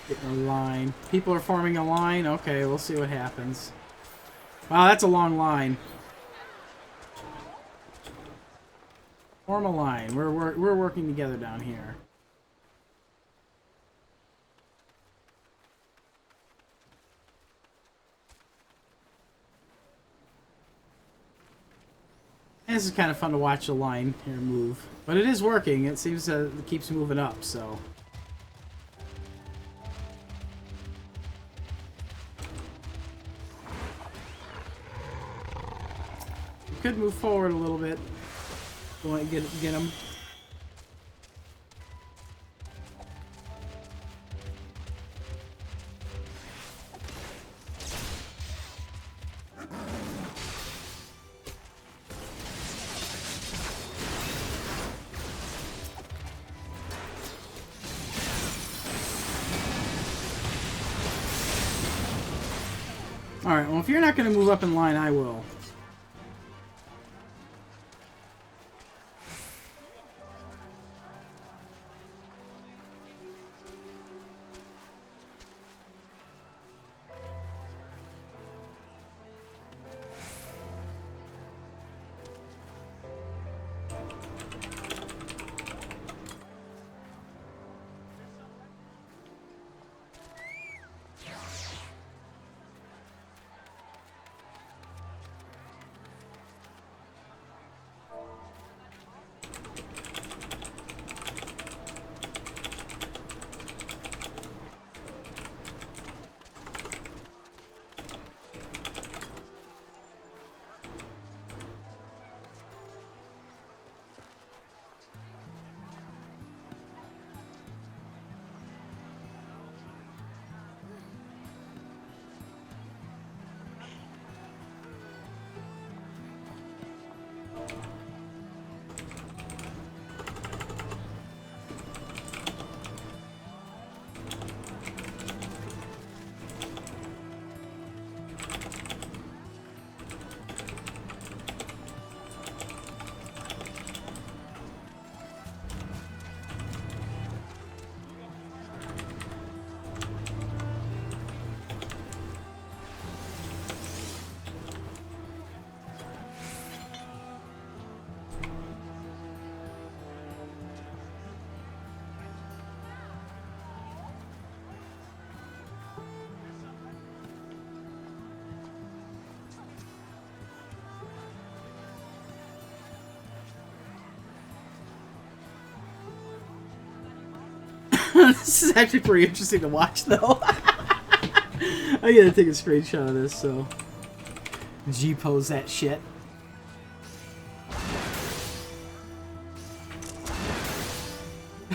Getting a line. People are forming a line. Okay, we'll see what happens. Wow, that's a long line. Form a line. We're working together down here. This is kind of fun to watch the line here move. But it is working. It seems it keeps moving up, so. We could move forward a little bit. Don't want to get them. Alright, well if you're not going to move up in line, I will. This is actually pretty interesting to watch, though. I gotta take a screenshot of this, so. G-pose that shit.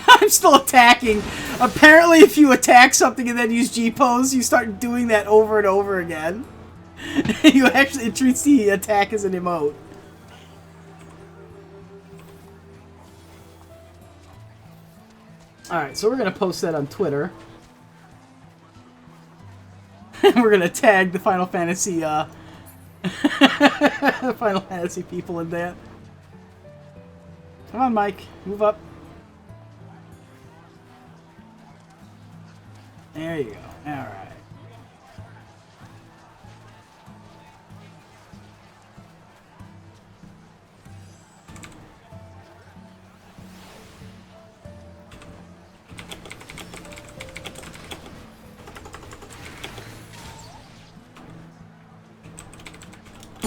I'm still attacking. Apparently, if you attack something and then use G-pose, you start doing that over and over again. You actually, it treats the attack as an emote. Alright, so we're going to post that on Twitter. We're going to tag the Final Fantasy, Final Fantasy people in that. Come on, Mike. Move up. There you go. Alright.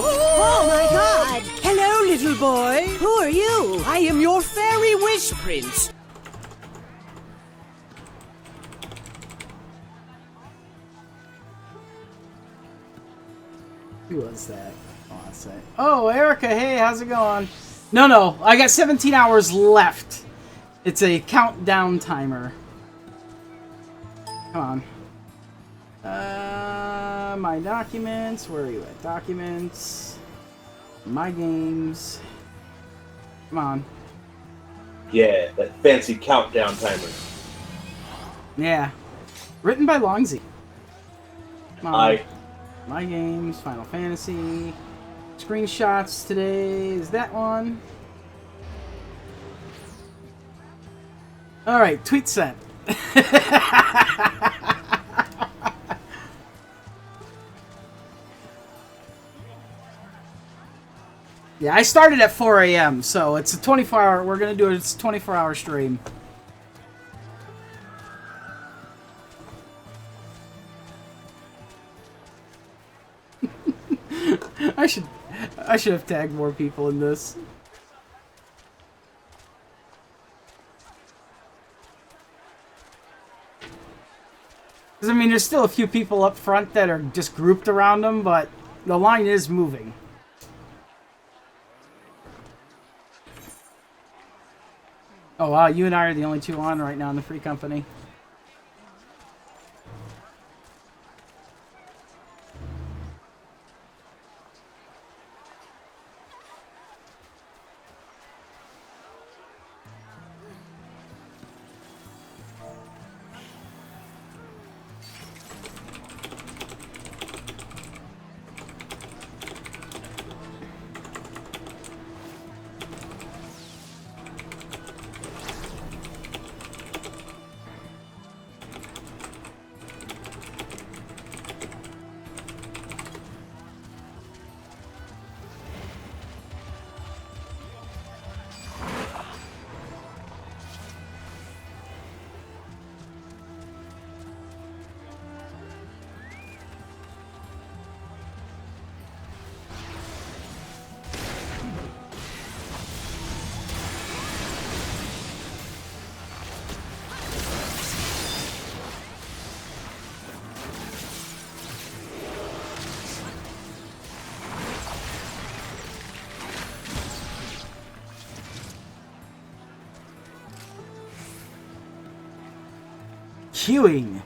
Oh my God! Hello, little boy. Who are you? I am your fairy wish prince. Who was that? Oh, Erica, hey, how's it going? No, I got 17 hours left. It's a countdown timer. Come on. My documents. Where are you at? Documents. My games. Come on. Yeah, that fancy countdown timer. Yeah. Written by Longzy. Come on. I. My games, Final Fantasy. Screenshots today is that one. Alright, tweet sent. Yeah, I started at 4 a.m., so it's a 24-hour... We're going to do it. It's a 24-hour stream. I should have tagged more people in this. Because, I mean, there's still a few people up front that are just grouped around them, but the line is moving. Oh, wow, you and I are the only two on right now in the free company. Queuing.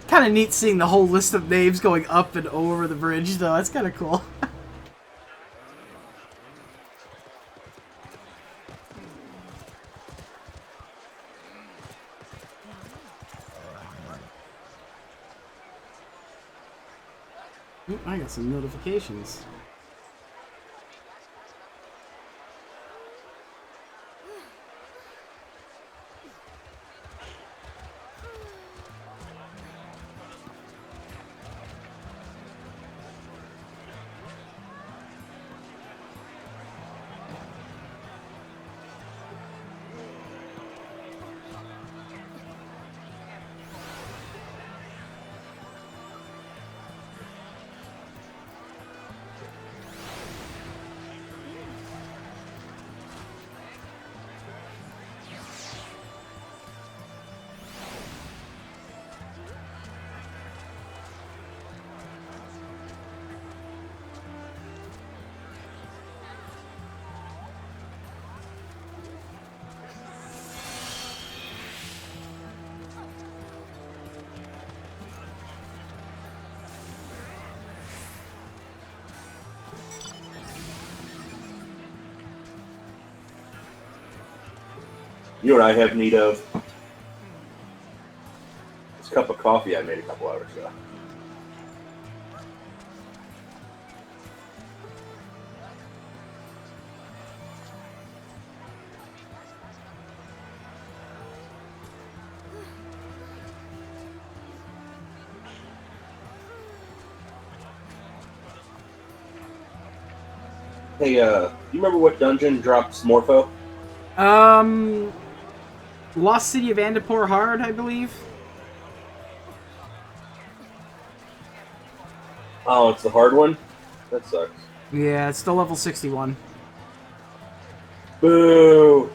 Kind of neat seeing the whole list of names going up and over the bridge, though. That's kind of cool. Ooh, I got some notifications. You know what I have need of? This cup of coffee I made a couple hours ago. Hey, you remember what dungeon drops Morpho? Lost City of Andapur Hard, I believe. Oh, it's the hard one? That sucks. Yeah, it's still level 61. Boo!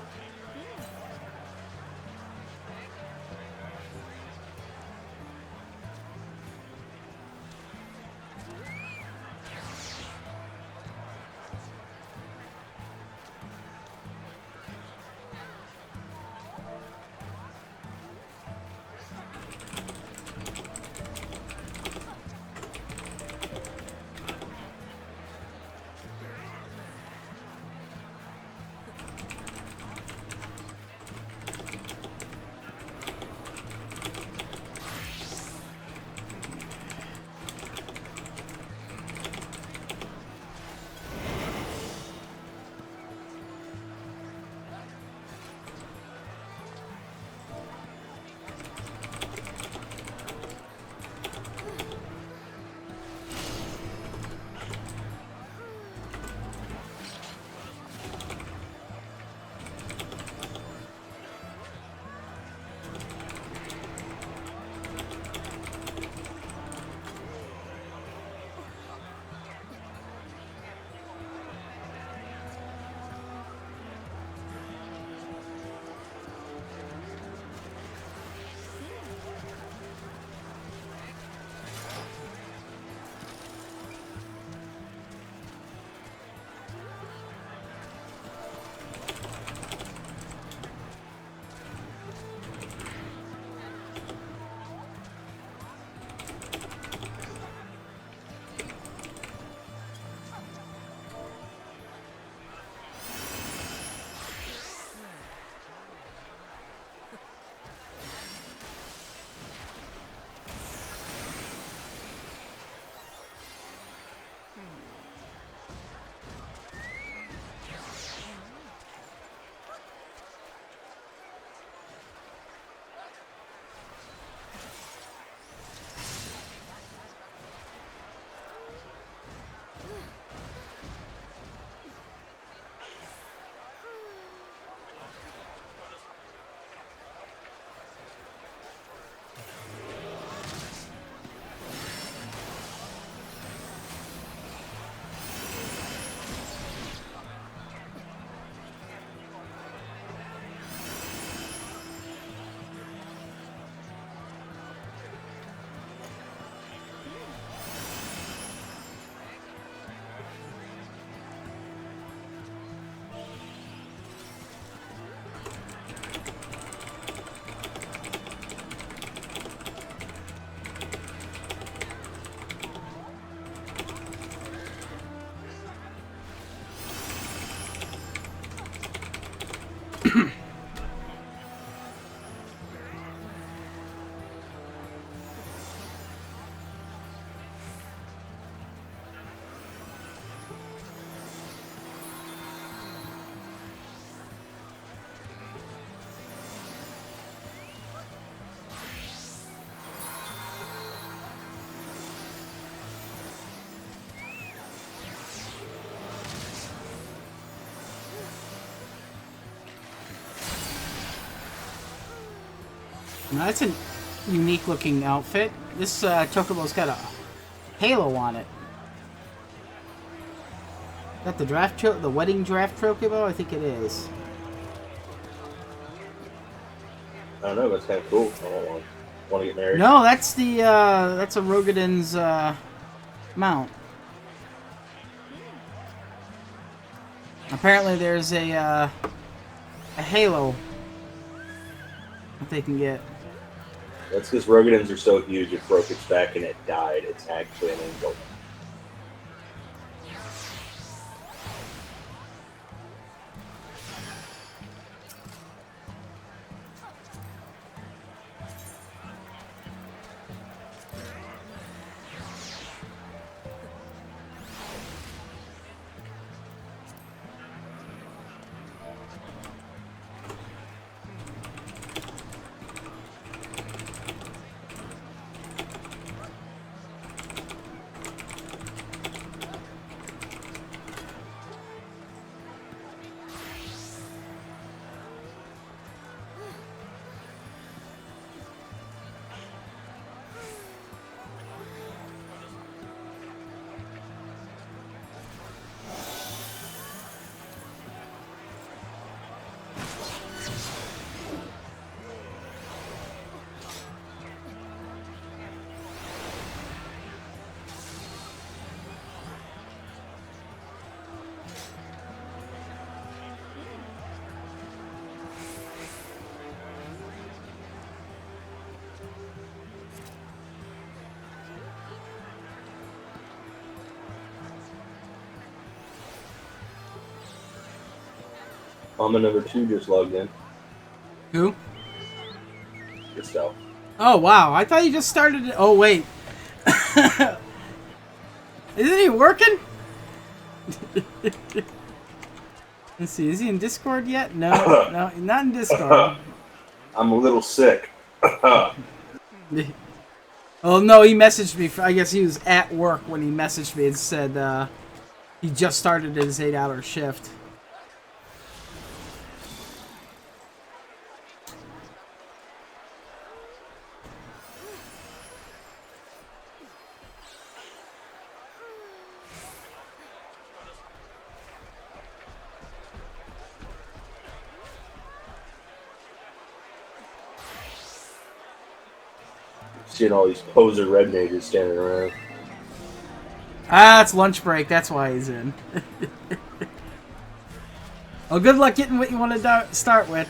Now, that's a unique looking outfit. This Chocobo's got a halo on it. That the wedding draft Chocobo? I think it is. I don't know, that's kind of cool. I don't want to get married. No, that's a Rogadin's mount. Apparently, there's a halo that they can get. That's because Rogadins are so huge it broke its back and it died. It's actually an angel. Alma number 2 just logged in. Who? Yourself. Oh, wow. I thought you just started it. Oh, wait. Isn't he working? Let's see. Is he in Discord yet? No. No, not in Discord. I'm a little sick. Oh, no. He messaged me. I guess he was at work when he messaged me and said he just started his 8-hour shift. Seeing all these poser red mages standing around. Ah, it's lunch break. That's why he's in. Well, good luck getting what you want to start with.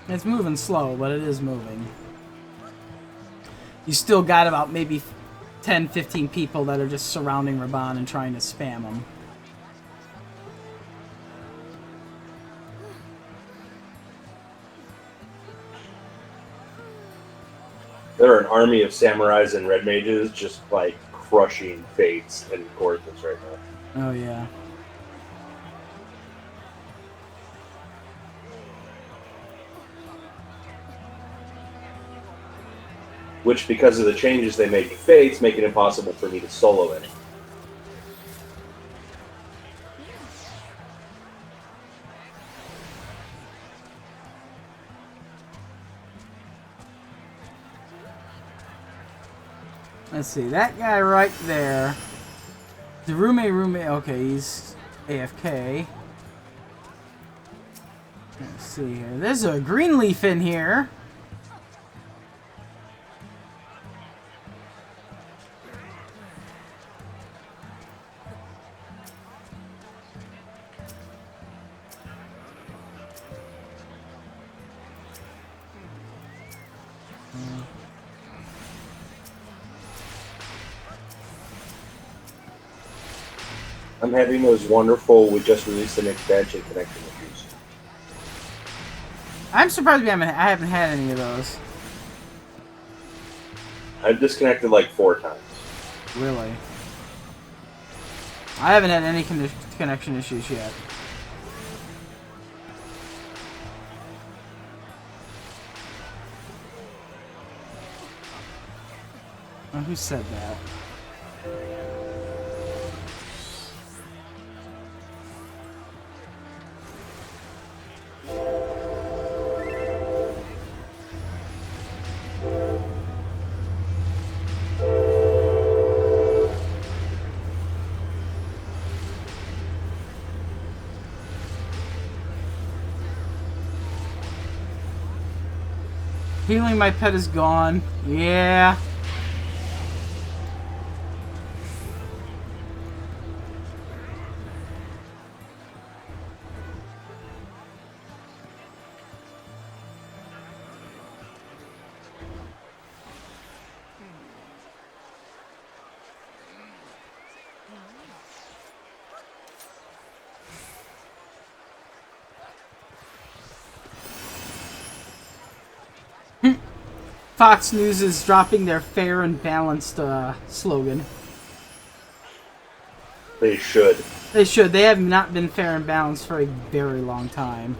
It's moving slow, but it is moving. You still got about maybe 10, 15 people that are just surrounding Raubahn and trying to spam him. There are an army of samurais and red mages just like crushing fates and gorgeous right now. Oh, yeah. Which, because of the changes they made to fates, make it impossible for me to solo any. Let's see, that guy right there. The roommate, okay, he's AFK. Let's see here. There's a green leaf in here. I'm having those wonderful, we just released an expansion connection issues. I'm surprised I haven't had any of those. I've disconnected like 4 times. Really? I haven't had any connection issues yet. Oh, who said that? Healing my pet is gone. Yeah. Fox News is dropping their fair and balanced slogan. They should. They should. They have not been fair and balanced for a very long time.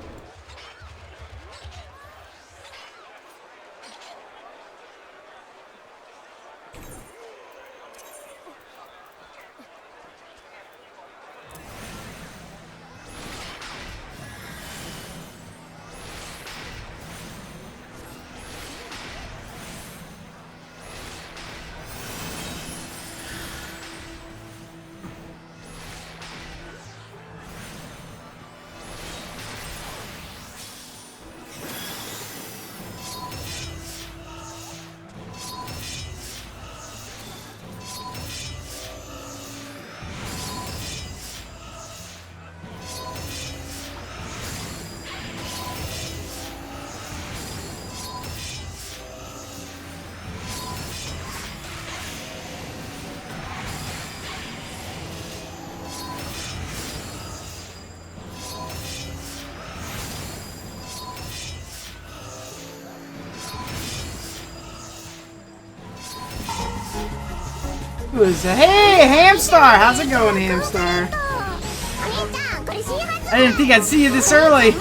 Who is that? Hey, Hamstar! How's it going, Hamstar? I didn't think I'd see you this early.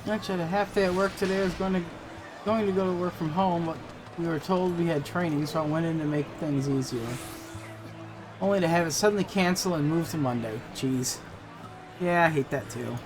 Actually, I had a half day at work today. I was going to go to work from home, but we were told we had training, so I went in to make things easier. Only to have it suddenly cancel and move to Monday. Jeez. Yeah, I hate that too.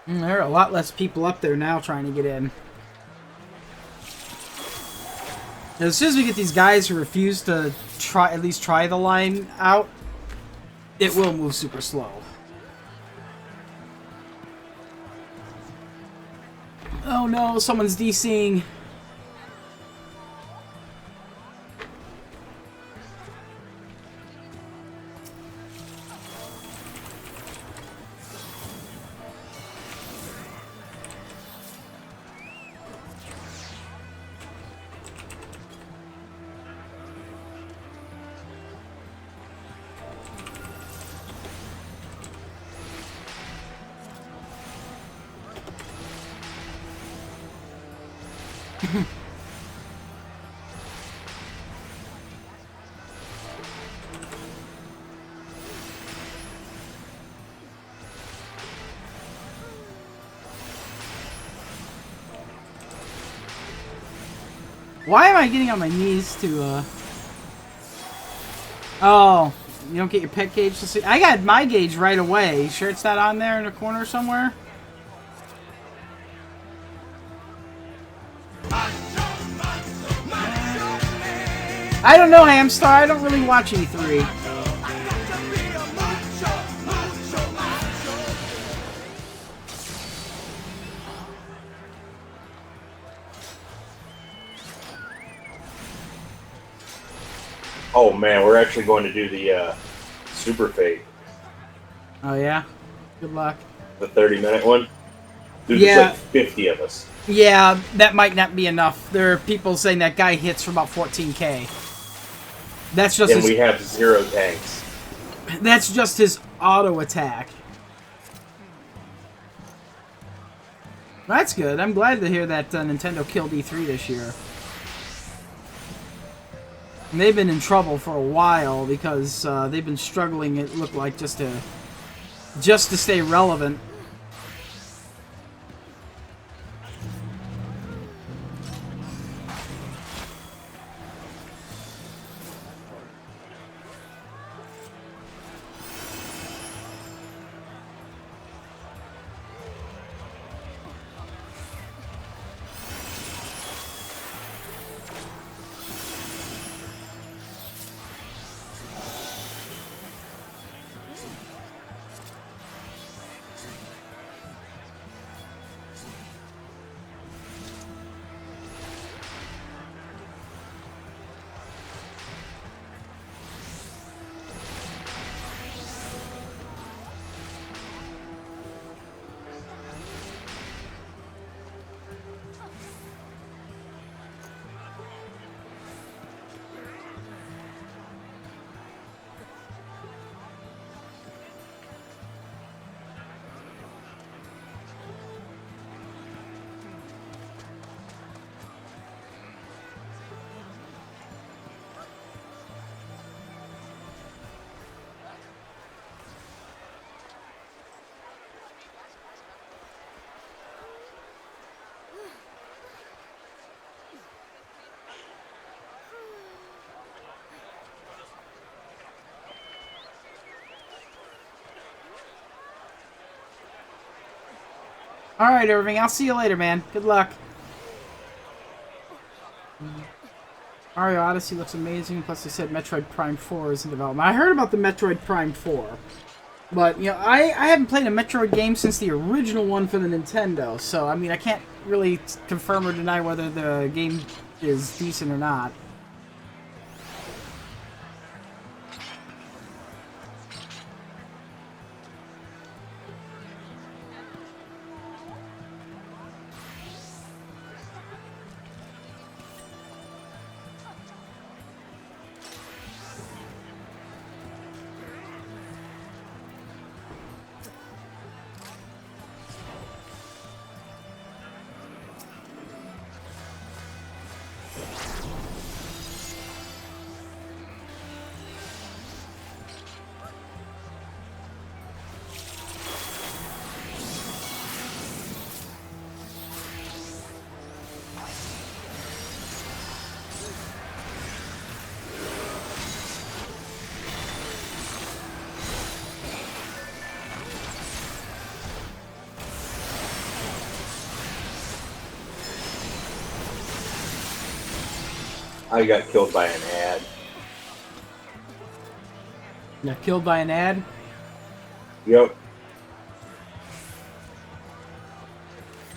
There are a lot less people up there now trying to get in. As soon as we get these guys who refuse to at least try the line out, it will move super slow. Oh no, someone's DCing. Why am I getting on my knees to, Oh, you don't get your pet gauge to see? I got my gauge right away. You sure it's not on there in the corner somewhere? I don't know, Hamstar. I don't really watch E3. Oh man, we're actually going to do the Super Fate. Oh yeah? Good luck. The 30-minute one? Dude, yeah. There's like 50 of us. Yeah, that might not be enough. There are people saying that guy hits for about 14k. That's just and we have 0 tanks. That's just his auto attack. That's good. I'm glad to hear that Nintendo killed E3 this year. And they've been in trouble for a while because they've been struggling, it looked like, just to stay relevant. Alright, Irving, I'll see you later, man. Good luck. Mario Odyssey looks amazing, plus they said Metroid Prime 4 is in development. I heard about the Metroid Prime 4. But, you know, I haven't played a Metroid game since the original one for the Nintendo, so, I mean, I can't really confirm or deny whether the game is decent or not. I got killed by an ad. You got killed by an ad? Yep.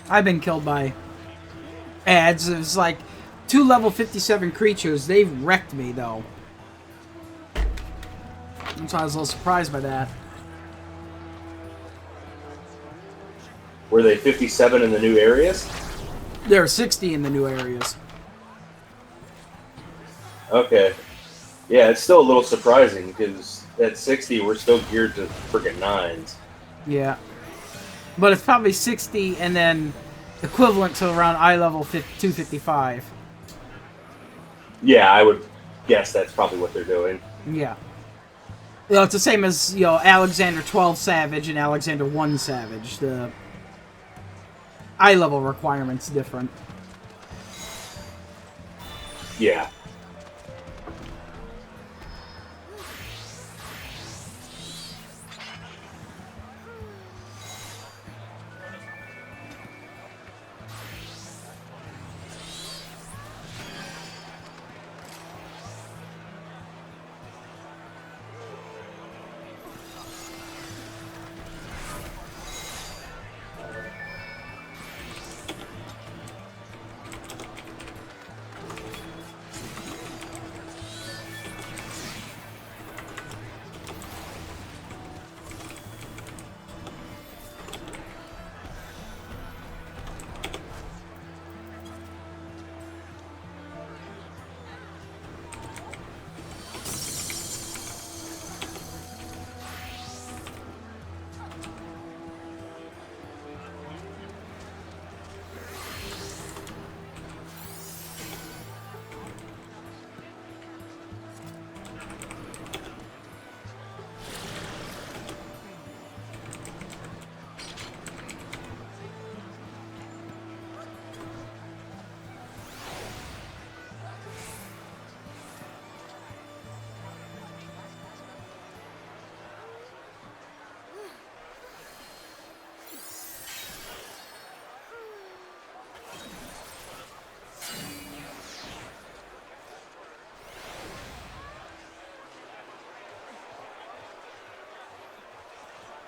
I've been killed by ads. It was like 2 level 57 creatures. They've wrecked me, though. So I was a little surprised by that. Were they 57 in the new areas? There are 60 in the new areas. Okay. Yeah, it's still a little surprising because at 60 we're still geared to friggin' 9s. Yeah. But it's probably 60 and then equivalent to around eye level 255. Yeah, I would guess that's probably what they're doing. Yeah. You know, it's the same as, you know, Alexander 12 Savage and Alexander 1 Savage. The eye level requirement's different. Yeah.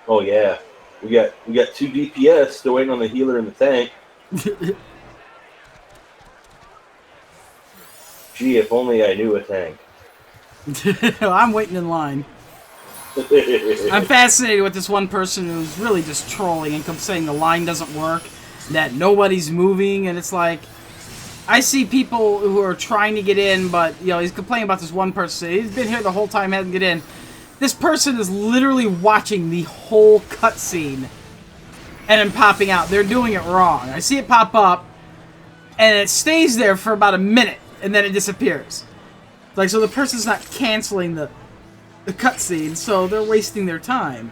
Oh yeah, we got 2 DPS still waiting on the healer and the tank. Gee, if only I knew a tank. I'm waiting in line. I'm fascinated with this one person who's really just trolling and kept saying the line doesn't work, that nobody's moving, and it's like, I see people who are trying to get in, but, you know, he's complaining about this one person. He's been here the whole time, hasn't get in. This person is literally watching the whole cutscene and then popping out. They're doing it wrong. I see it pop up, and it stays there for about a minute, and then it disappears. Like, so the person's not canceling the cutscene, so they're wasting their time.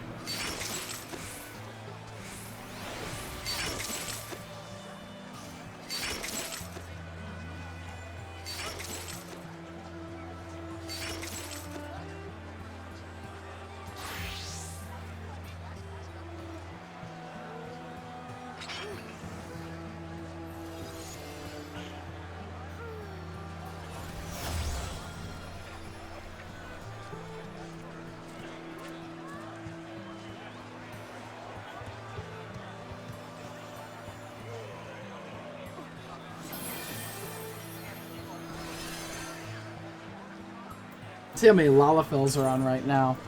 See how many Lalafels are on right now.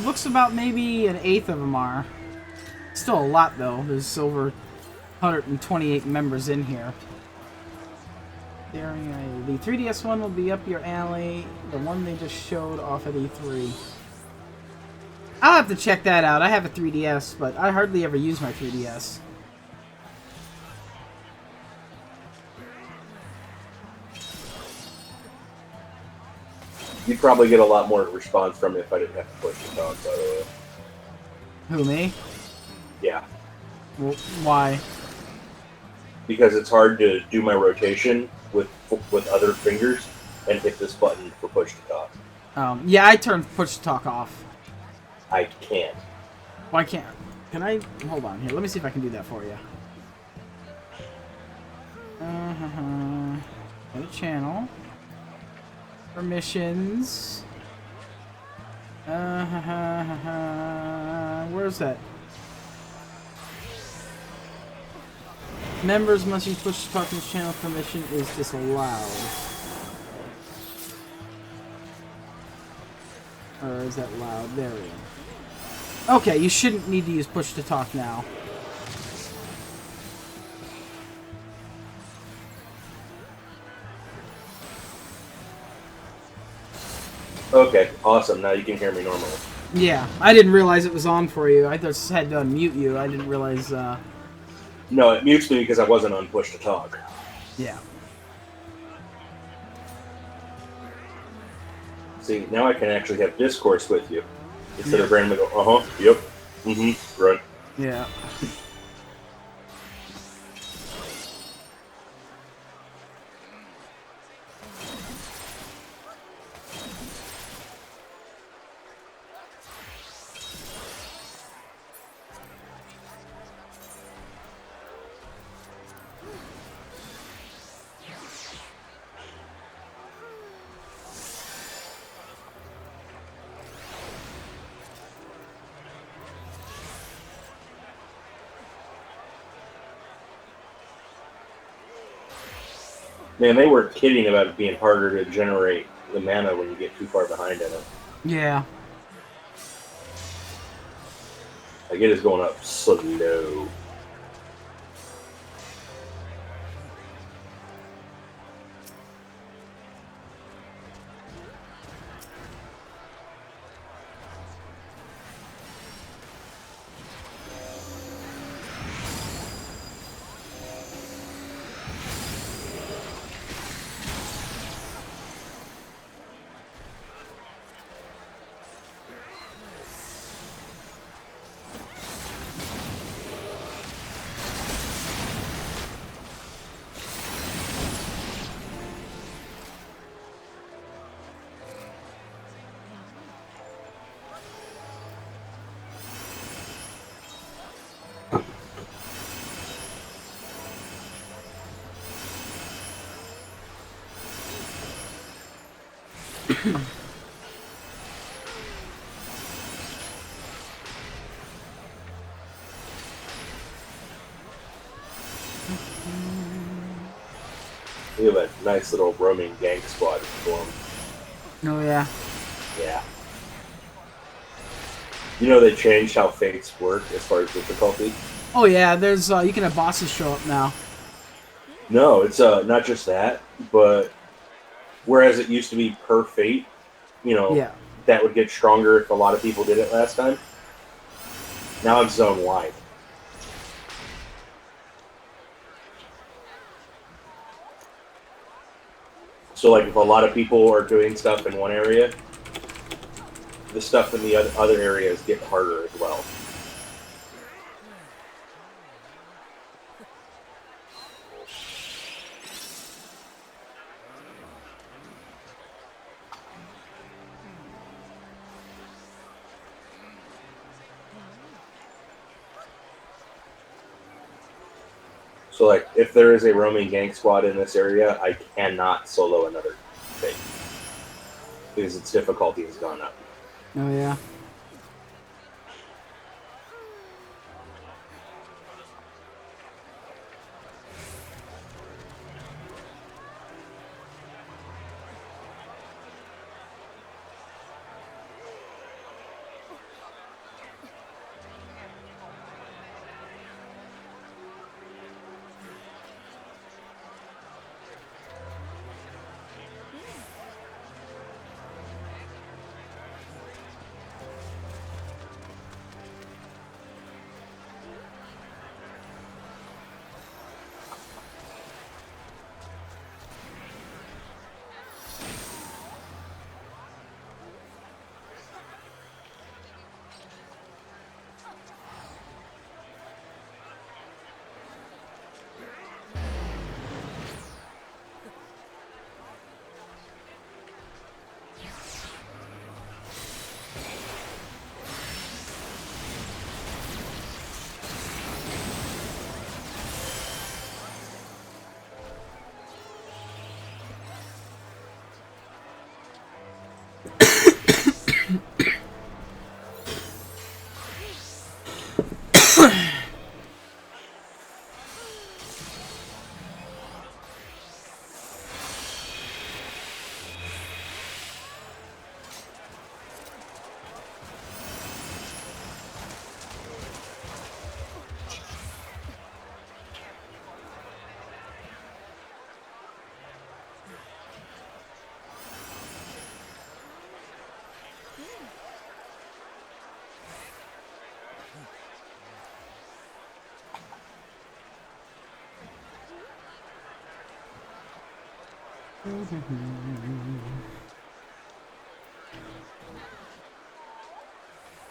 Looks about maybe an eighth of them are. Still a lot though. There's over 128 members in here. The 3DS one will be up your alley. The one they just showed off at E3. I'll have to check that out. I have a 3DS, but I hardly ever use my 3DS. You'd probably get a lot more response from it if I didn't have to push the talk, by the way. Who, me? Yeah. Well, why? Because it's hard to do my rotation with other fingers and hit this button for push to talk. Yeah, I turned push to talk off. I can't. Why can't? Can I? Hold on here. Let me see if I can do that for you. Go to channel. Permissions. Where's that? Members must use push to talk in this channel. Permission is disallowed. Or is that loud? There we go. Okay, you shouldn't need to use push to talk now. Okay, awesome. Now you can hear me normally. Yeah, I didn't realize it was on for you. I just had to unmute you. I didn't realize, No, it mutes me because I wasn't on push to talk. Yeah. See, now I can actually have discourse with you. Instead of randomly go, yep, right. Yeah. Man, they weren't kidding about it being harder to generate the mana when you get too far behind in it. Yeah. Like, it is going up slow. We have a nice little roaming gang squad form. Oh, yeah. Yeah. You know they changed how fates work as far as difficulty? Oh, yeah, there's, you can have bosses show up now. No, it's not just that, but whereas it used to be per fate, you know, Yeah. that would get stronger if a lot of people did it last time. Now it's zone wide. So, like, if a lot of people are doing stuff in one area, the stuff in the other areas get harder as well. So, like, if there is a roaming gang squad in this area, I cannot solo another thing. Because its difficulty has gone up. Oh, yeah.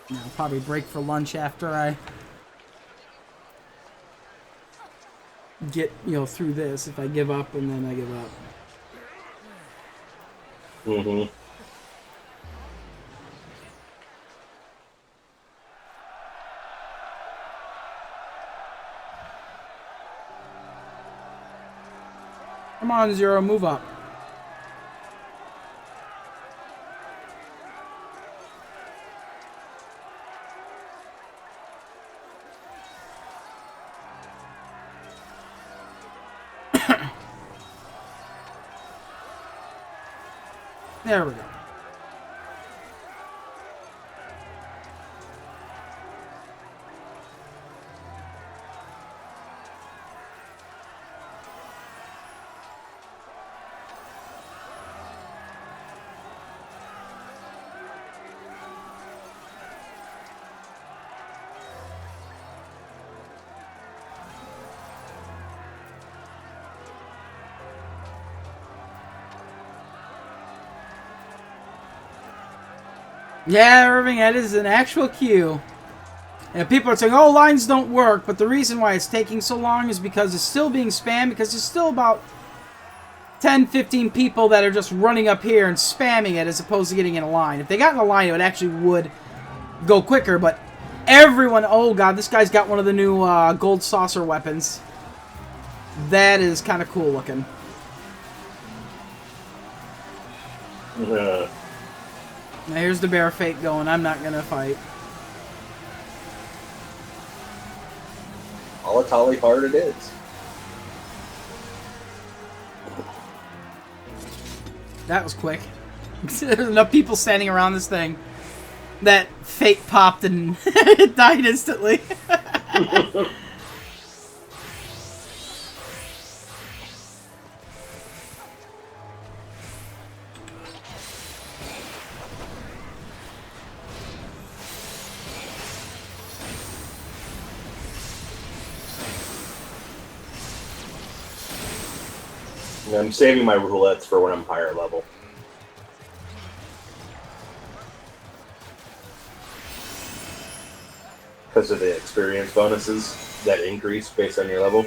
I'll probably break for lunch after I get, through this. If I give up, and then I give up. Mm-hmm. Come on, Zero, move up. There we go. Yeah, Irving, that is an actual queue. And people are saying, oh, lines don't work, but the reason why it's taking so long is because it's still being spammed, because there's still about 10, 15 people that are just running up here and spamming it as opposed to getting in a line. If they got in a line, it actually would go quicker, but everyone... Oh, God, this guy's got one of the new gold saucer weapons. That is kind of cool looking. Uh, Now here's the bear fate going. I'm not gonna fight. Olitali hard it is. That was quick. There's enough people standing around this thing that fate popped and it died instantly. I'm saving my roulettes for when I'm higher level. Because of the experience bonuses that increase based on your level.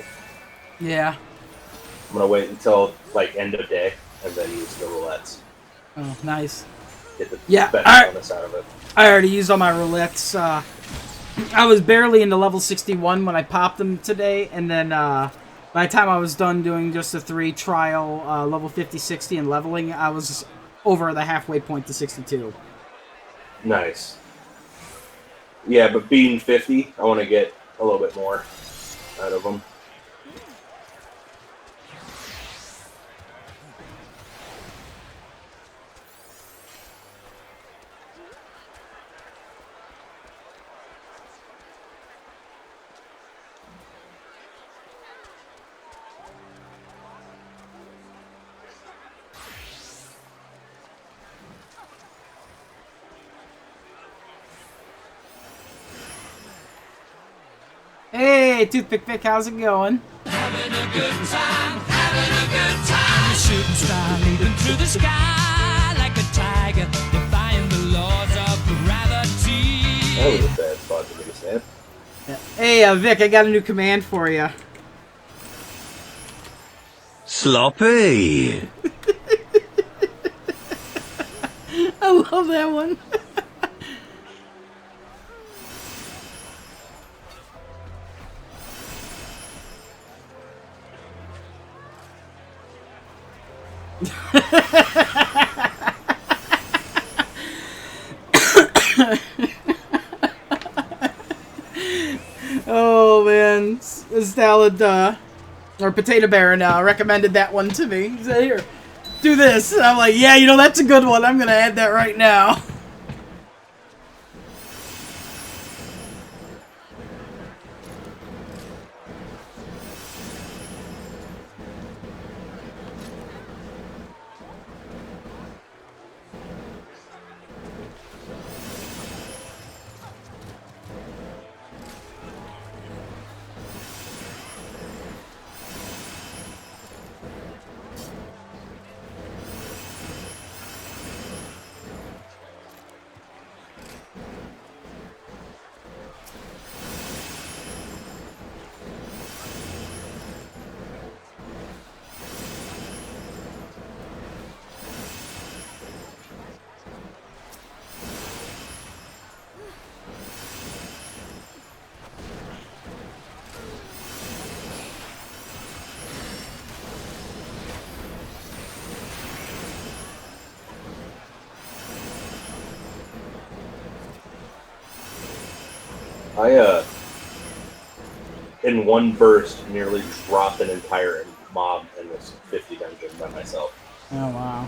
Yeah. I'm going to wait until like end of day and then use the roulettes. Oh, nice. Get the Yeah, best bonus out of it. I already used all my roulettes. I was barely into level 61 when I popped them today, and then by the time I was done doing just the 3 trial level 50, 60, and leveling, I was over the halfway point to 62. Nice. Yeah, but being 50, I want to get a little bit more out of them. Hey, Toothpick Pick, how's it going? Having a good time, having a good time. Shooting star leaping through the sky like a tiger, defying the laws of gravity. That was a bad spot to make a snap. Hey, Vic, I got a new command for you. Sloppy. I love that one. Oh man, salad or potato baron recommended that one to me. He said, "Here, do this." And I'm like, "Yeah, you know that's a good one. I'm gonna add that right now." I, in one burst, nearly dropped an entire mob in this 50 dungeon by myself. Oh wow.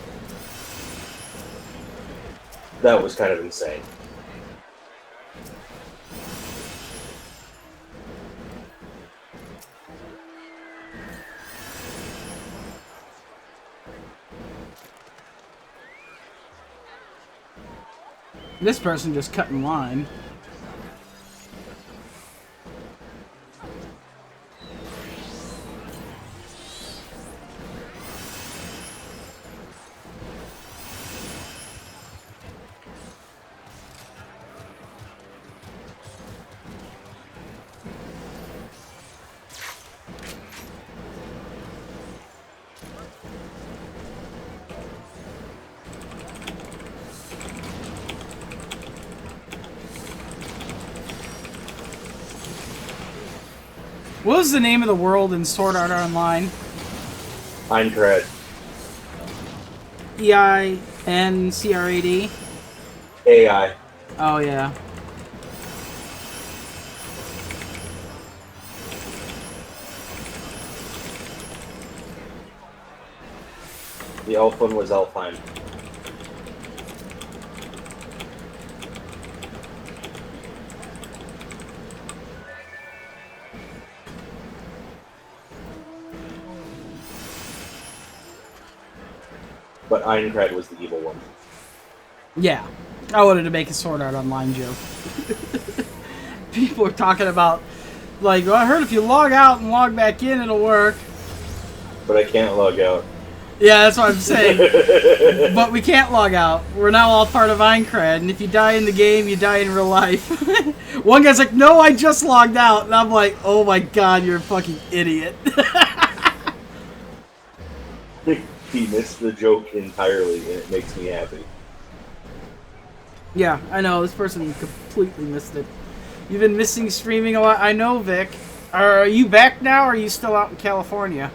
That was kind of insane. This person just cut in line. What was the name of the world in Sword Art Online? Eincred. E-I... And CRAD. AI. Oh yeah. The elf one was Elfheim. But Aincrad was the evil one. Yeah. I wanted to make a Sword Art Online joke. People are talking about, like, well, I heard if you log out and log back in, it'll work. But I can't log out. Yeah, that's what I'm saying. But we can't log out. We're now all part of Aincrad, and if you die in the game, you die in real life. One guy's like, no, I just logged out. And I'm like, oh my god, you're a fucking idiot. He missed the joke entirely, and it makes me happy. Yeah, I know, this person completely missed it. You've been missing streaming a lot. I know, Vic. Are you back now, or are you still out in California?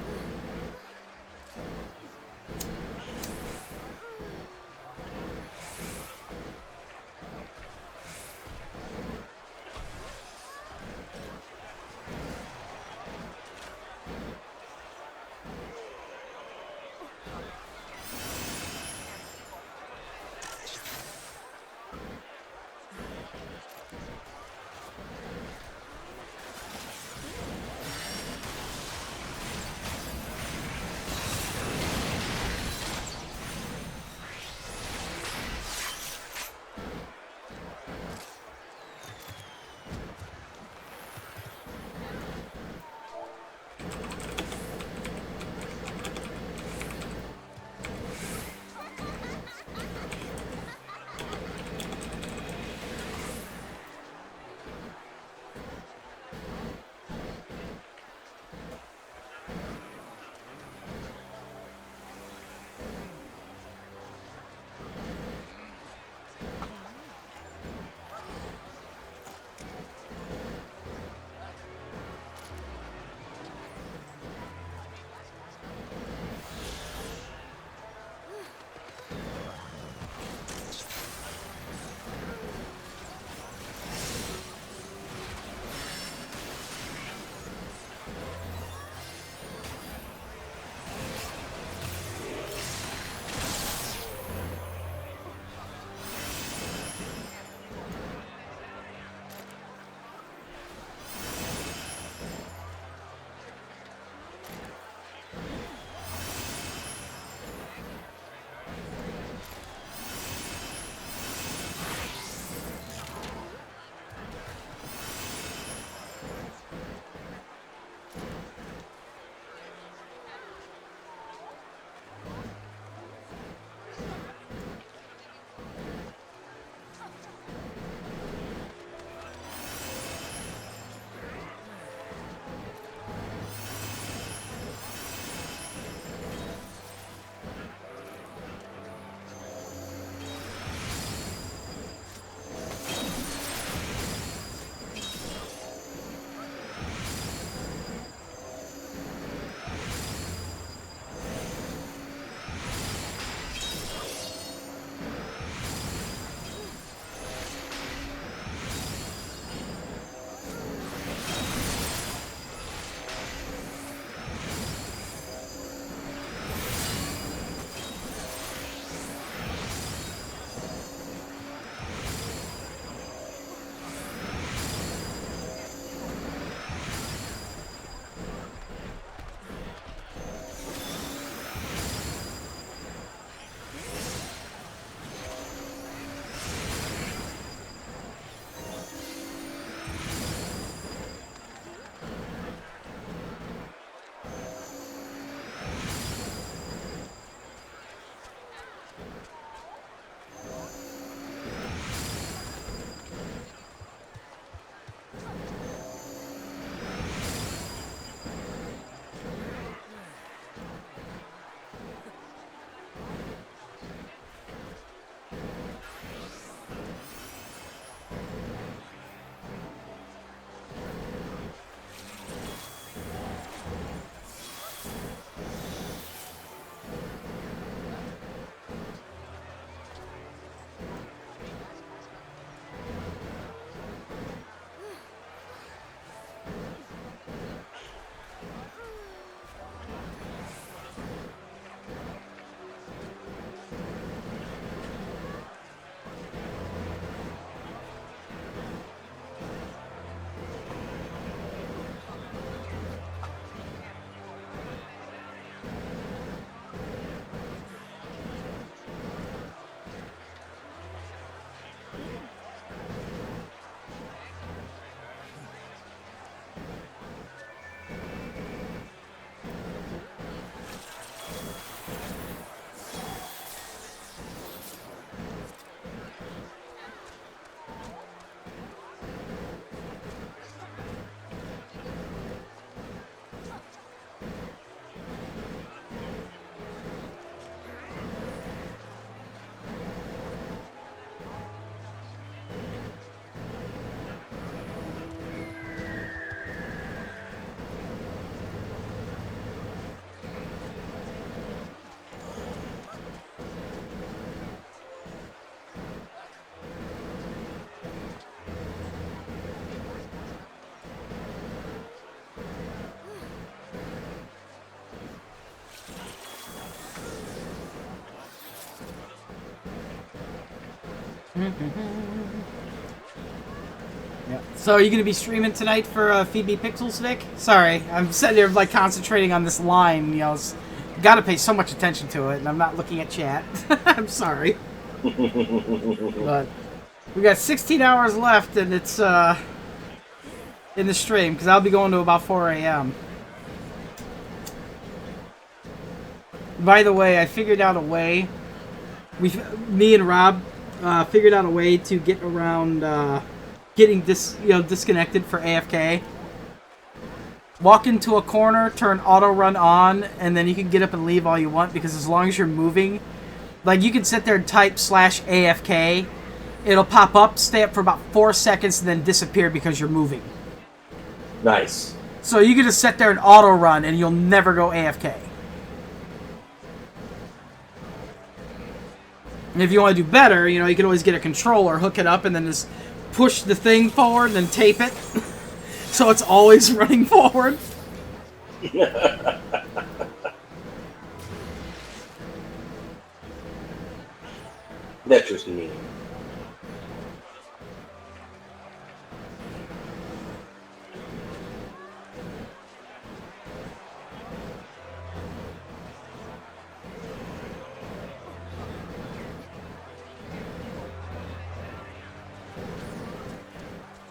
Yeah. So are you going to be streaming tonight for Feed Me Pixels, Vic? Sorry, I'm sitting there like concentrating on this line. You know, got to pay so much attention to it, and I'm not looking at chat. I'm sorry. But we got 16 hours left, and it's in the stream because I'll be going to about 4 a.m. By the way, I figured out a way. Me and Rob figured out a way to get around getting disconnected for AFK. Walk into a corner, turn auto run on, and then you can get up and leave all you want because as long as you're moving, like you can sit there and type /AFK, it'll pop up, stay up for about 4 seconds, and then disappear because you're moving. Nice. So you can just sit there and auto run, and you'll never go AFK. And if you want to do better, you know, you can always get a controller, hook it up, and then just push the thing forward, and then tape it. So it's always running forward. That's just mean.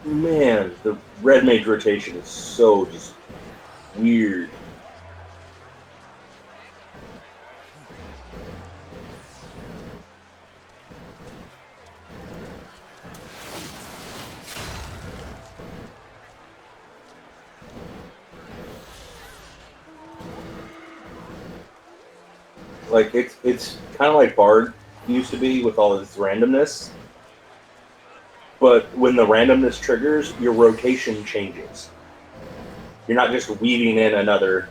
Man, the red mage rotation is so just weird. Like it's kind of like Bard used to be with all its randomness. But when the randomness triggers, your rotation changes. You're not just weaving in another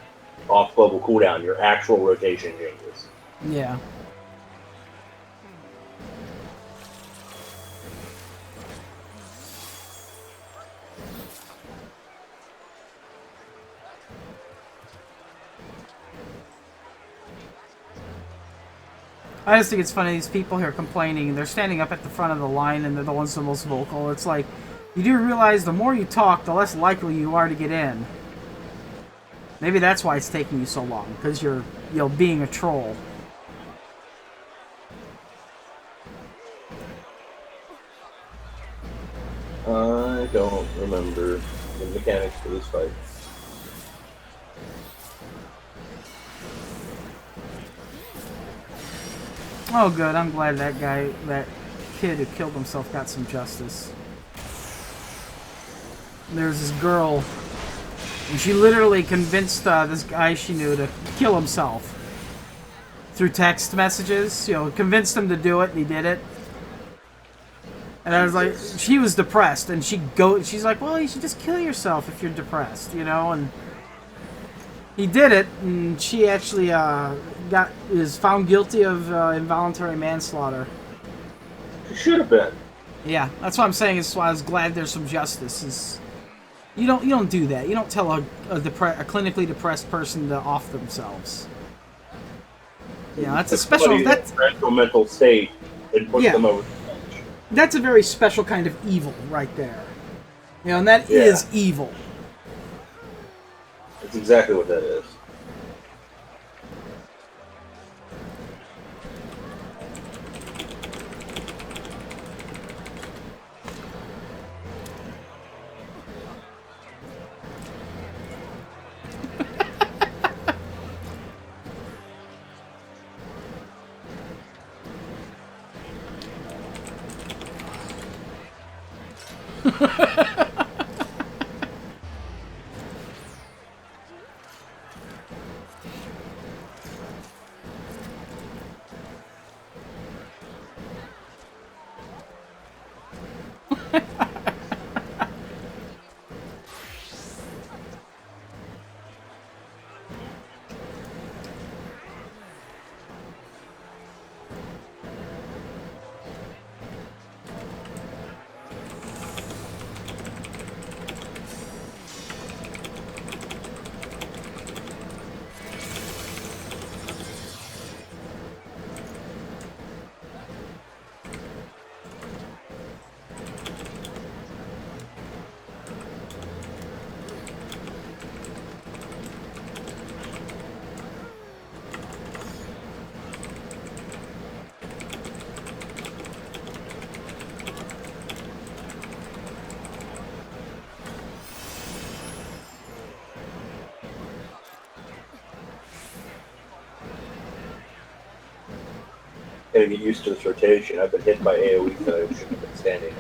off-global cooldown. Your actual rotation changes. Yeah. I just think it's funny, these people here complaining, they're standing up at the front of the line and they're the ones the most vocal. It's like, you do realize the more you talk, the less likely you are to get in. Maybe that's why it's taking you so long, because you're, you know, being a troll. I don't remember the mechanics for this fight. Oh good, I'm glad that guy, that kid who killed himself got some justice. There's this girl, and she literally convinced this guy she knew to kill himself. Through text messages, you know, convinced him to do it, and he did it. And I was like, she was depressed, and she's like, well, you should just kill yourself if you're depressed, you know, and he did it, and she actually is found guilty of involuntary manslaughter. She should have been. Yeah, that's what I'm saying. Is why I was glad there's some justice. Is you don't do that. You don't tell a clinically depressed person to off themselves. Yeah, that's a special. That's a mental state and push them over. That's a very special kind of evil right there. You know, and that is evil. That's exactly what that is. Gotta get used to this rotation. I've been hit by AoEs that I shouldn't have been standing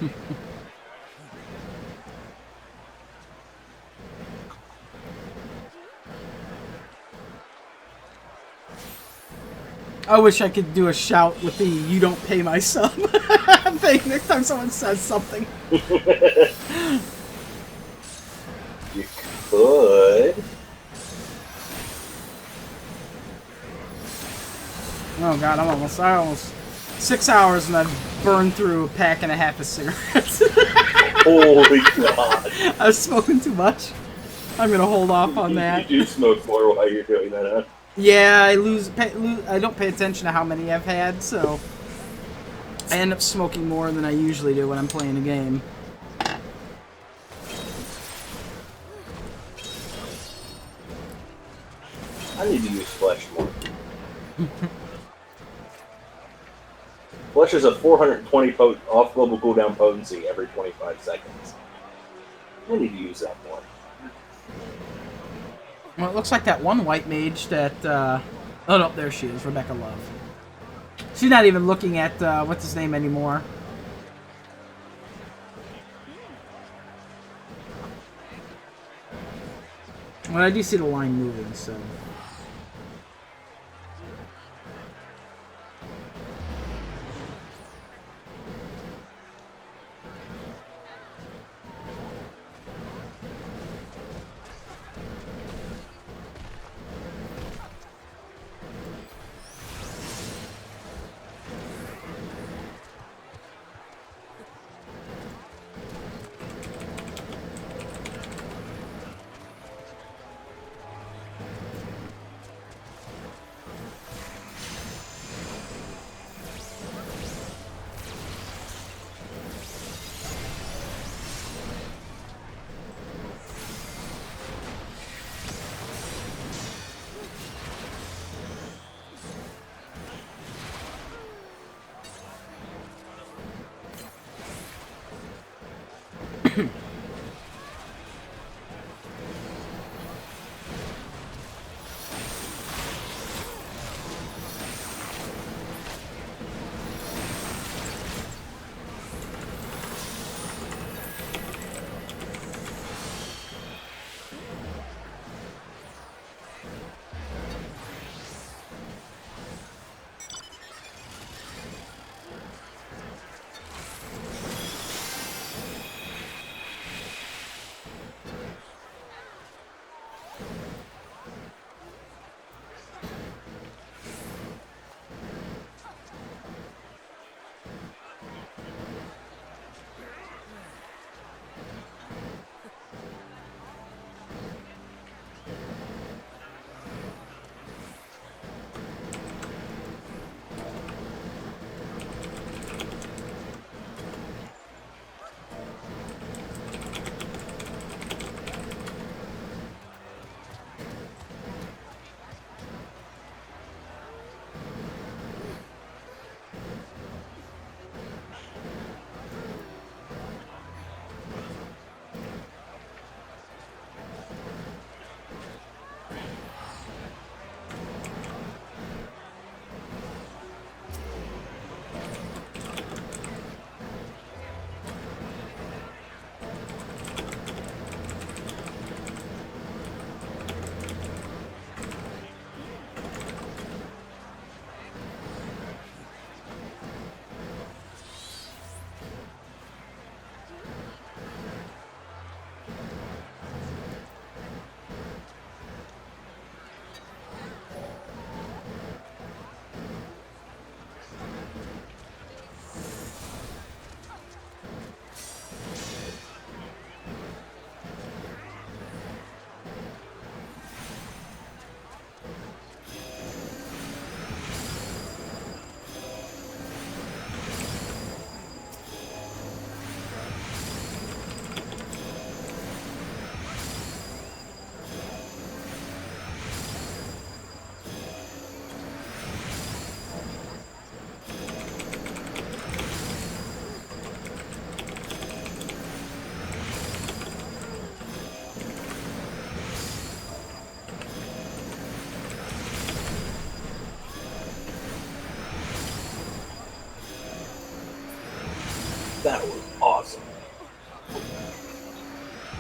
on. I wish I could do a shout with the "you don't pay my sub" thing next time someone says something. You could. Oh god, I almost 6 hours and I've burned through a pack and a half of cigarettes. Holy god. I was smoking too much. I'm gonna hold off on that. You do smoke more while you're doing that, huh? Yeah, I don't pay attention to how many I've had, so I end up smoking more than I usually do when I'm playing a game. I need to use Flesh more. Flesh is a 420 off-global cooldown potency every 25 seconds. I need to use that more. Well, it looks like that one white mage that, oh no, there she is, Rebecca Love. She's not even looking at, what's his name anymore. Well, I do see the line moving, so...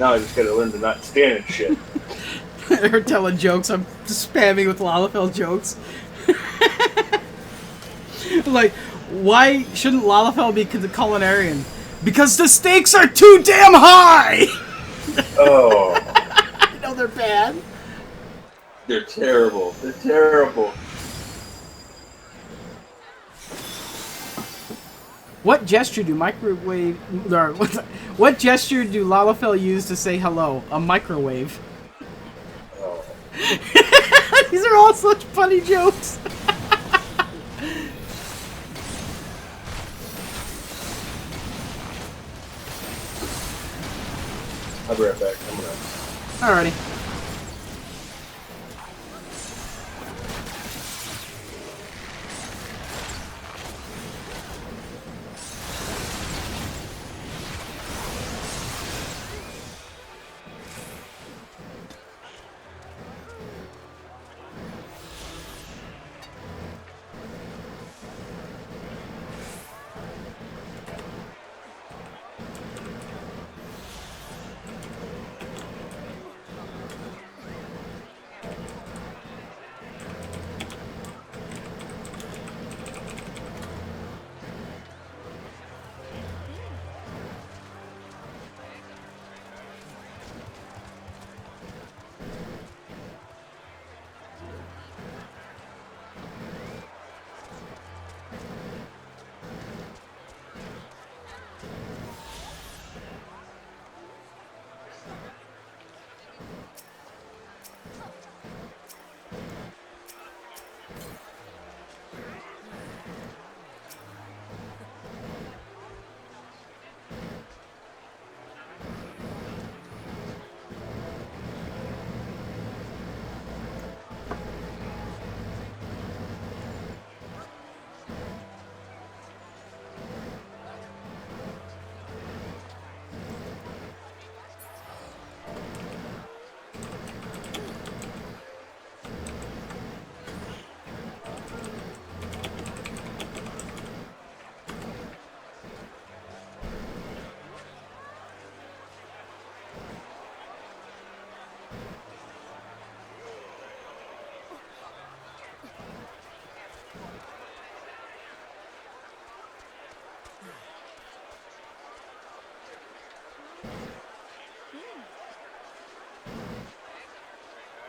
Now I just gotta learn to not stand and shit. Her telling jokes. I'm spamming with Lalafell jokes. Like, why shouldn't Lalafell be the culinarian? Because the stakes are too damn high! Oh. I know they're bad. They're terrible. They're terrible. What gesture do microwave... Or, what gesture do Lalafell use to say hello? A microwave. Oh. These are all such funny jokes. I'll be right back. I'm gonna... Alrighty.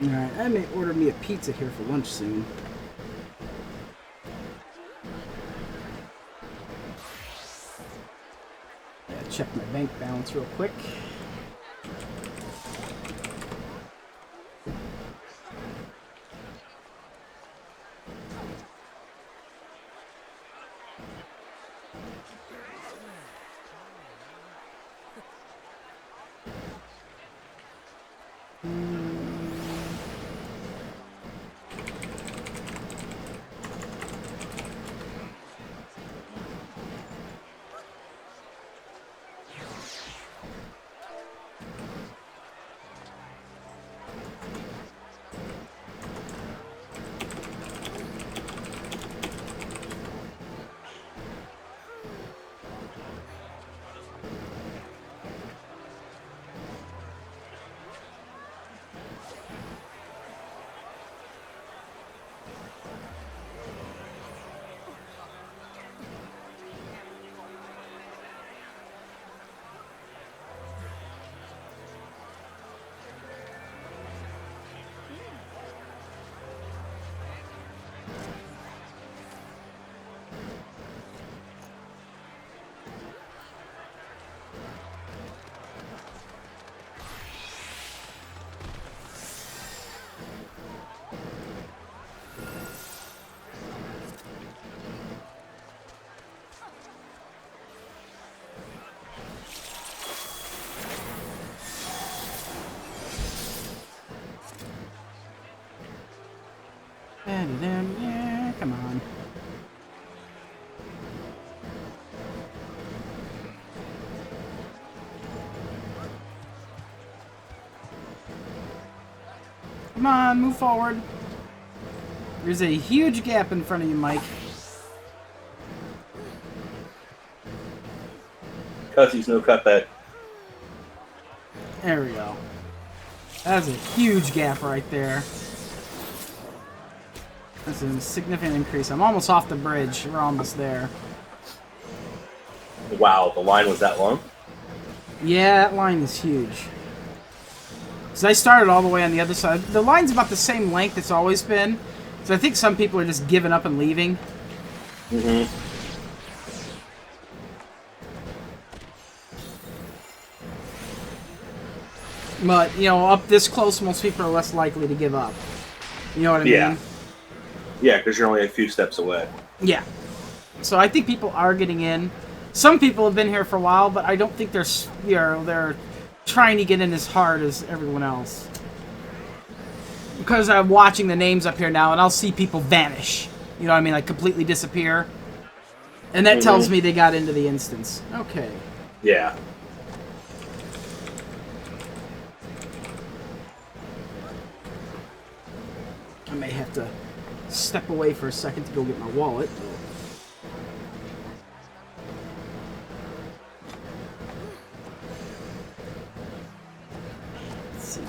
Alright, I may order me a pizza here for lunch soon. Yeah, check my bank balance real quick. Yeah, come on. Come on, move forward. There's a huge gap in front of you, Mike. Cussie's no cutback. There we go. That's a huge gap right there. That's a significant increase. I'm almost off the bridge. We're almost there. Wow, the line was that long? Yeah, that line is huge. So I started all the way on the other side. The line's about the same length it's always been. So I think some people are just giving up and leaving. Mm-hmm. But, you know, up this close, most people are less likely to give up. You know what I mean? Yeah, because you're only a few steps away. Yeah. So I think people are getting in. Some people have been here for a while, but I don't think they're trying to get in as hard as everyone else. Because I'm watching the names up here now, and I'll see people vanish. You know what I mean? Like, completely disappear. And that tells me they got into the instance. Okay. Yeah. I may have to step away for a second to go get my wallet. Let's see.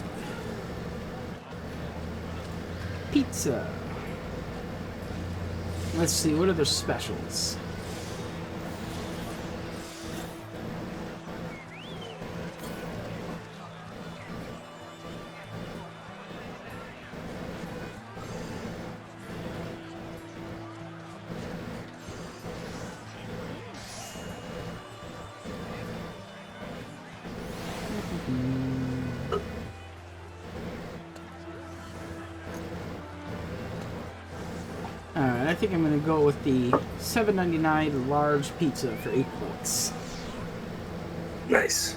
Pizza. Let's see, what are their specials? Alright, I think I'm gonna go with the $7.99 large pizza for $8. Nice.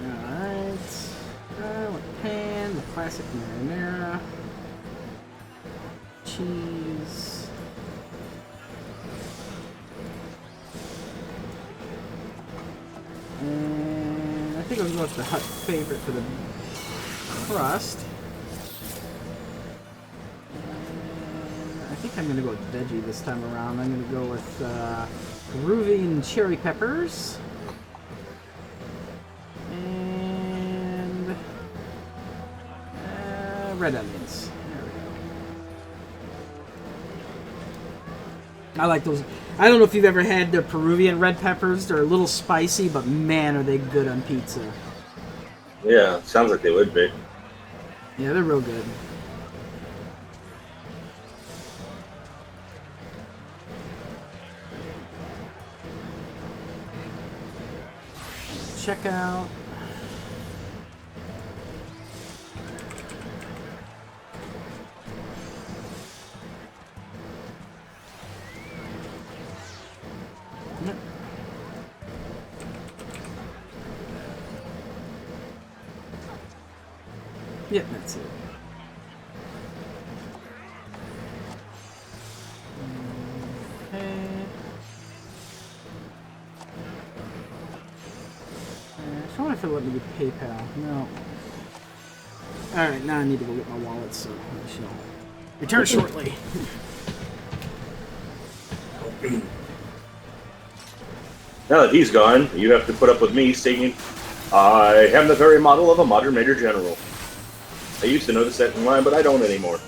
Alright. With pan, the classic marinara. Cheese. And I think I'll go with the Hut favorite for the crust. And I think I'm going to go with veggie this time around. I'm going to go with Peruvian cherry peppers. And red onions. There we go. I like those. I don't know if you've ever had the Peruvian red peppers. They're a little spicy, but man, are they good on pizza. Yeah, sounds like they would be. Yeah, they're real good. Check out. Yep. Yep, that's it. Okay. I wonder if it'll let me get PayPal. No. Alright, now I need to go get my wallet, so I shall return shortly. Now that he's gone, you have to put up with me singing, "I am the very model of a modern Major General." I used to notice that in line, but I don't anymore.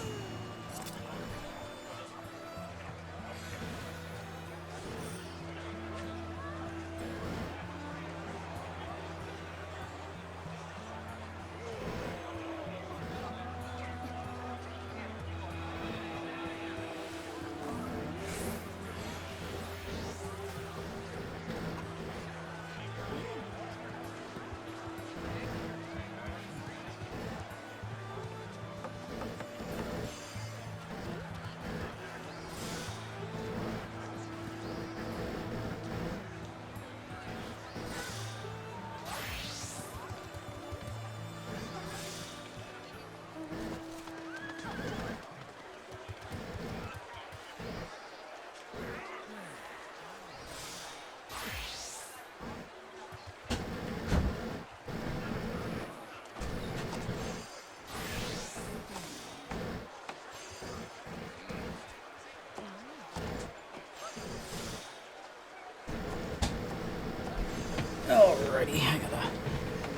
Alrighty, I gotta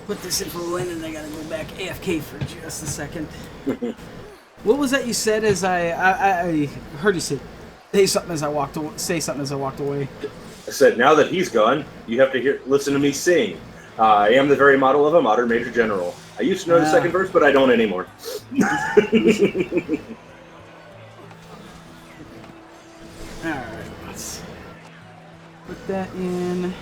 put this in for a win, and I gotta go back AFK for just a second. What was that you said? As I heard you say something as I walked away. I said, now that he's gone, you have to listen to me sing. I am the very model of a modern major general. I used to know the second verse, but I don't anymore. Alright, let's put that in.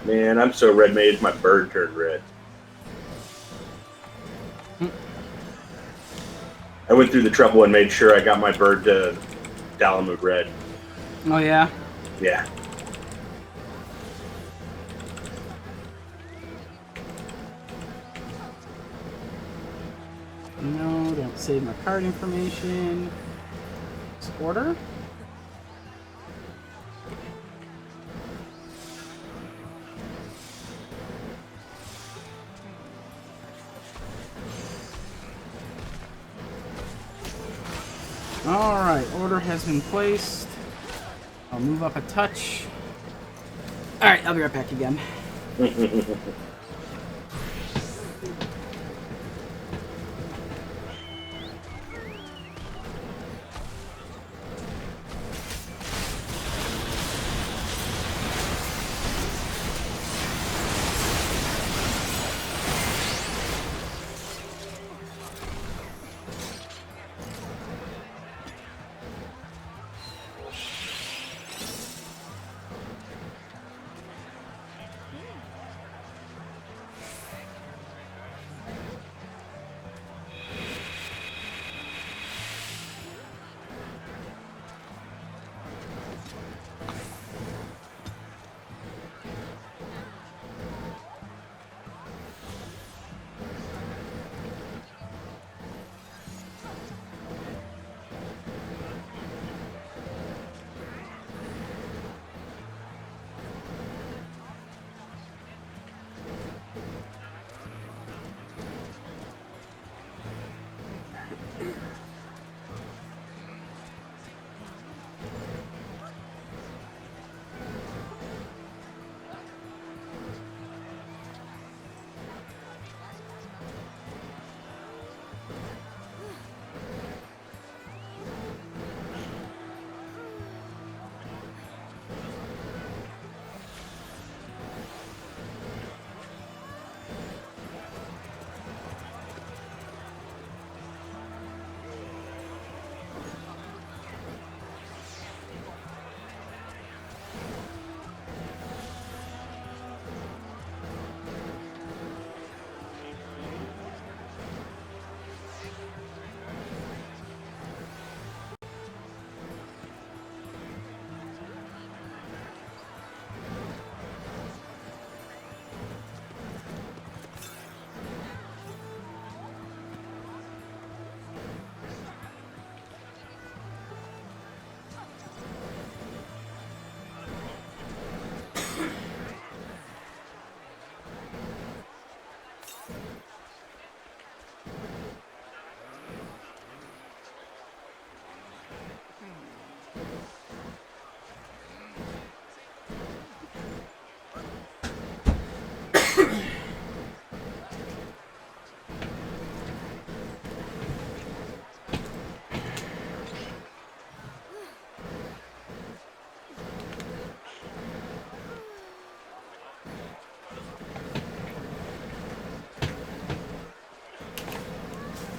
Man, I'm so red made, my bird turned red. I went through the trouble and made sure I got my bird to Dalamud red. Oh, yeah? Yeah. No, don't save my card information. Order? Alright, order has been placed. I'll move up a touch. Alright, I'll be right back again.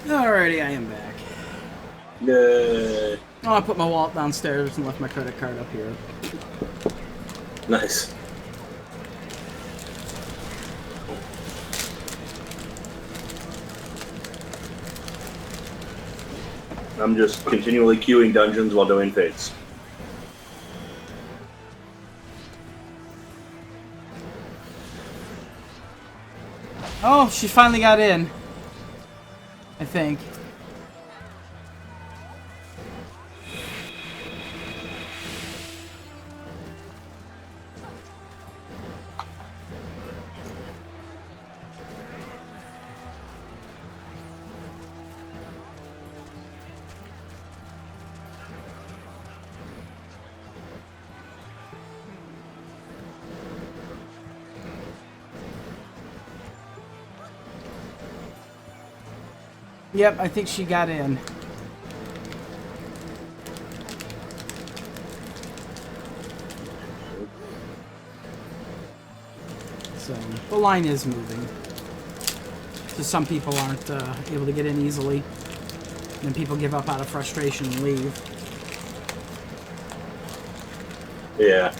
Alrighty, I am back. Yay. Oh, I put my wallet downstairs and left my credit card up here. Nice. I'm just continually queuing dungeons while doing fates. Oh, she finally got in. I think. Yep, I think she got in. So, the line is moving. So some people aren't able to get in easily. And people give up out of frustration and leave. Yeah.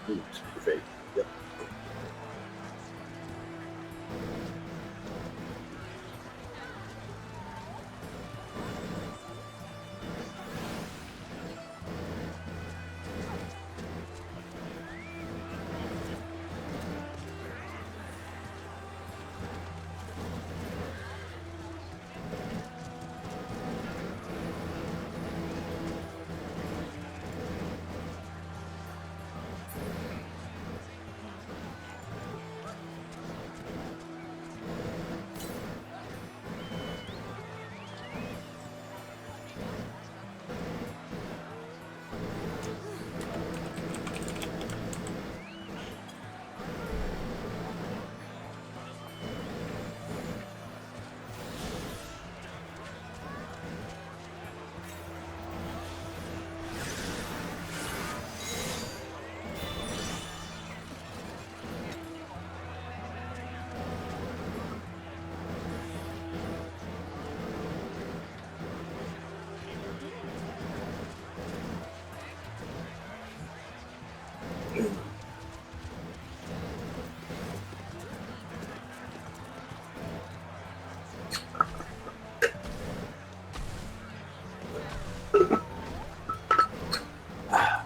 Oops, fake. Yep.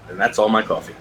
And that's all my coffee.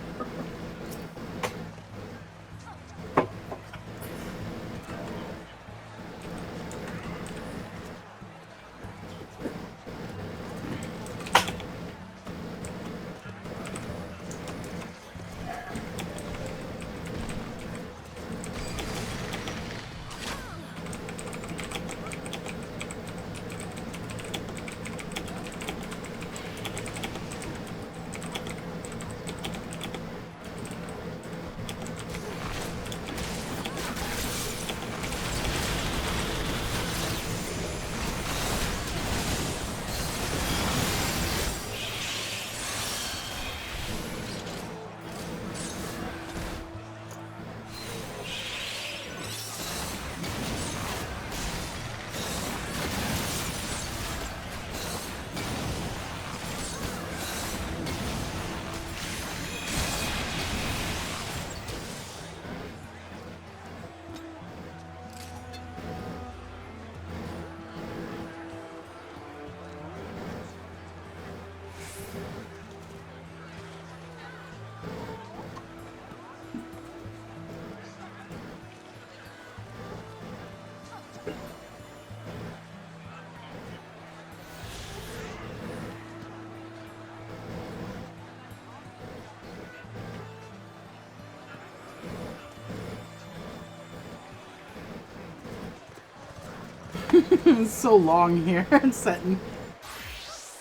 It's so long here. It's setting.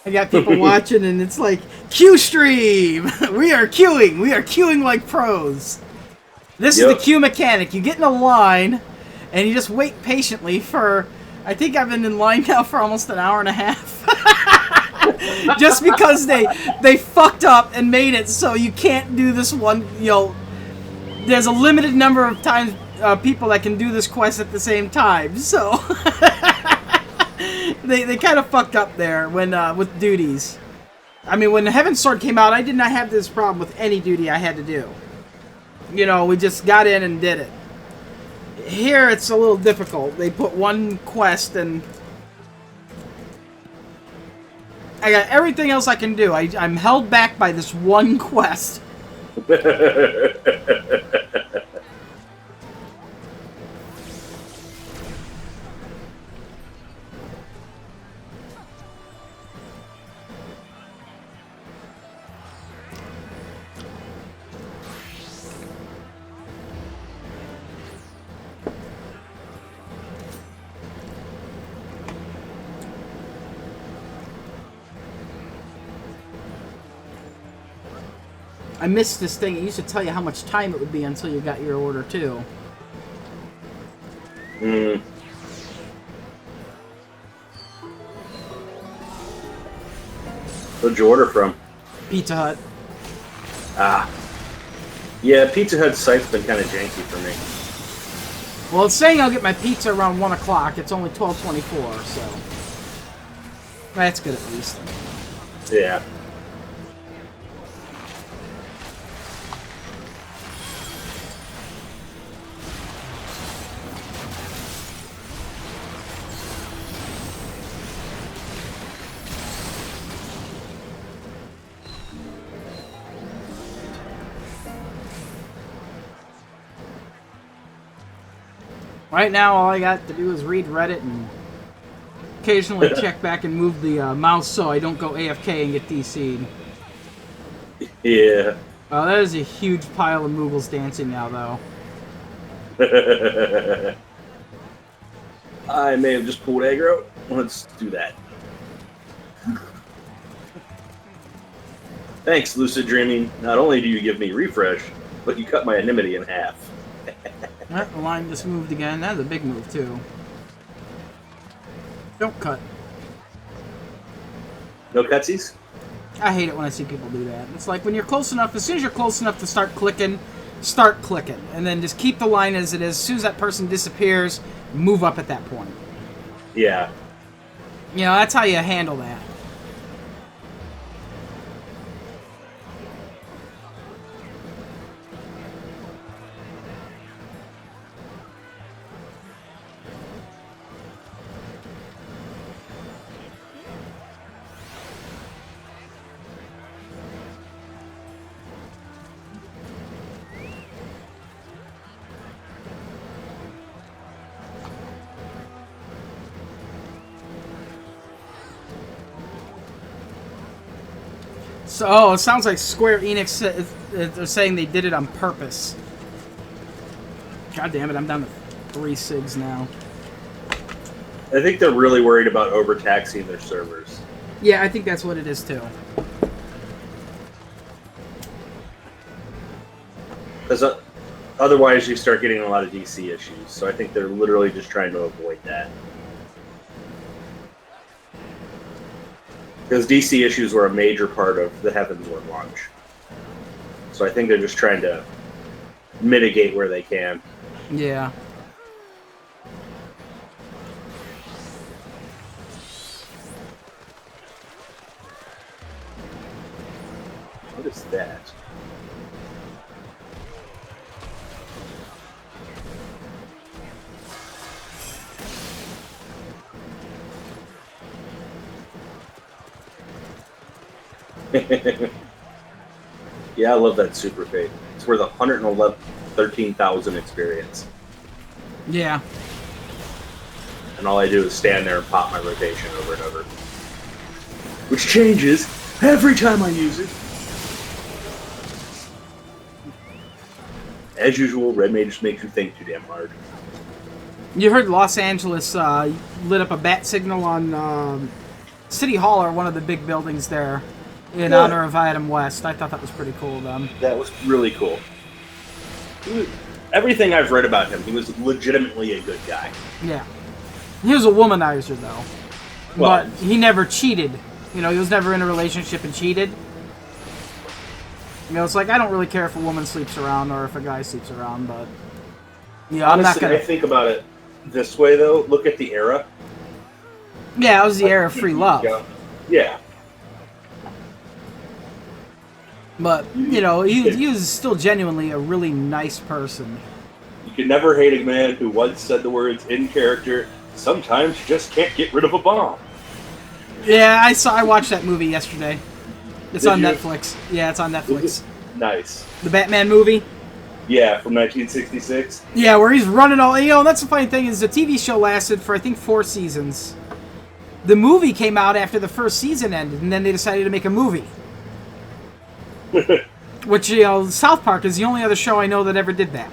I got people watching, and it's like, Q stream! We are queuing like pros. This is the queue mechanic. You get in a line, and you just wait patiently for, I think I've been in line now for almost an hour and a half. Just because they fucked up and made it so you can't do this one, there's a limited number of times people that can do this quest at the same time, so they kind of fucked up there when with duties. I mean, when Heaven's Sword came out, I did not have this problem with any duty I had to do. We just got in and did it. Here, it's a little difficult. They put one quest, and I got everything else I can do. I'm held back by this one quest. I missed this thing. It used to tell you how much time it would be until you got your order, too. Where'd you order from? Pizza Hut. Ah. Yeah, Pizza Hut's site's been kind of janky for me. Well, it's saying I'll get my pizza around 1 o'clock. It's only 12:24, so that's good at least. Yeah. Right now, all I got to do is read Reddit and occasionally check back and move the mouse so I don't go AFK and get DC'd. Yeah. Oh, that is a huge pile of Moogles dancing now, though. I may have just pulled aggro. Let's do that. Thanks, Lucid Dreaming. Not only do you give me refresh, but you cut my enmity in half. The line just moved again. That's a big move, too. Don't cut. No cutsies? I hate it when I see people do that. It's like when you're close enough, as soon as you're close enough to start clicking. And then just keep the line as it is. As soon as that person disappears, move up at that point. Yeah. That's how you handle that. So, it sounds like Square Enix they're saying they did it on purpose. God damn it, I'm down to 3 SIGs now. I think they're really worried about overtaxing their servers. Yeah, I think that's what it is too. Because otherwise you start getting a lot of DC issues. So I think they're literally just trying to avoid that. Because DC issues were a major part of the Heavensward launch. So I think they're just trying to mitigate where they can. Yeah. What is that? Yeah, I love that super fate. It's worth 113,000 experience. Yeah. And all I do is stand there and pop my rotation over and over. Which changes every time I use it. As usual, Red Mage just makes you think too damn hard. You heard Los Angeles lit up a bat signal on City Hall, or one of the big buildings there, in honor of Adam West. I thought that was pretty cool of them. That was really cool. Everything I've read about him, he was legitimately a good guy. Yeah. He was a womanizer, though. Well, but he never cheated. You know, he was never in a relationship and cheated. You know, it's like, I don't really care if a woman sleeps around or if a guy sleeps around, but... Yeah, I'm not gonna... I think about it this way, though. Look at the era. Yeah, it was the era of free love. Yeah. But, you know, he was still genuinely a really nice person. You can never hate a man who once said the words in character, sometimes you just can't get rid of a bomb. Yeah, I watched that movie yesterday. It's Did on you? Netflix. Yeah, it's on Netflix. Nice. The Batman movie? Yeah, from 1966. Yeah, where he's running all... You know, that's the funny thing is the TV show lasted for, I think, 4 seasons. The movie came out after the first season ended, and then they decided to make a movie. Which, you know, South Park is the only other show I know that ever did that.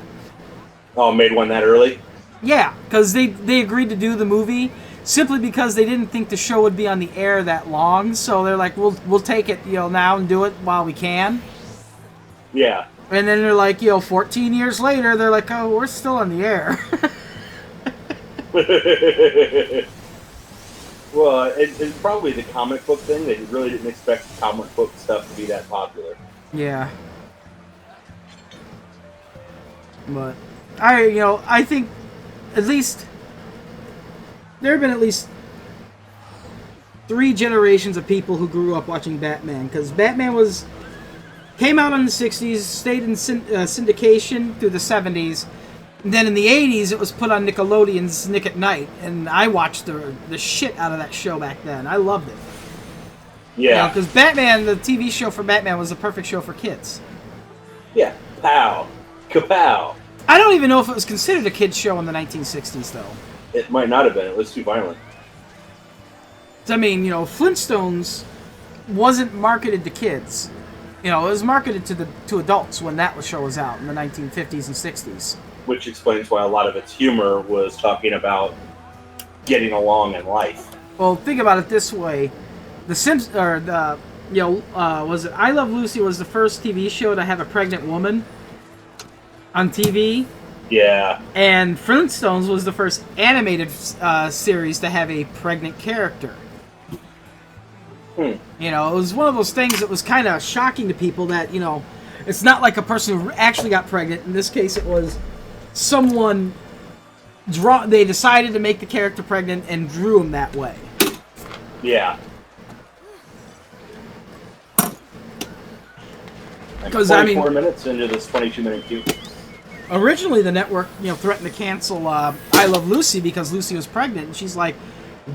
Oh, made one that early? Yeah, because they agreed to do the movie simply because they didn't think the show would be on the air that long. So they're like, we'll take it, you know, now and do it while we can. Yeah. And then they're like, you know, 14 years later, they're like, oh, we're still on the air. Well, it's probably the comic book thing. They really didn't expect comic book stuff to be that popular. Yeah. But I think at least there have been at least 3 generations of people who grew up watching Batman, because Batman came out in the 60s, stayed in syndication through the 70s, and then in the 80s it was put on Nickelodeon's Nick at Night, and I watched the shit out of that show back then. I loved it. Yeah. Because Batman, the TV show for Batman, was the perfect show for kids. Yeah. Pow. Kapow. I don't even know if it was considered a kid's show in the 1960s, though. It might not have been. It was too violent. I mean, you know, Flintstones wasn't marketed to kids. You know, it was marketed to adults when that show was out in the 1950s and 60s. Which explains why a lot of its humor was talking about getting along in life. Well, think about it this way: was it I Love Lucy was the first TV show to have a pregnant woman on TV. Yeah. And Flintstones was the first animated series to have a pregnant character. You know, it was one of those things that was kind of shocking to people that, you know, it's not like a person who actually got pregnant. In this case, it was someone they decided to make the character pregnant and drew him that way. Yeah. Because, I mean, 24 minutes into this 22-minute queue. Originally, the network, you know, threatened to cancel I Love Lucy because Lucy was pregnant, and she's like,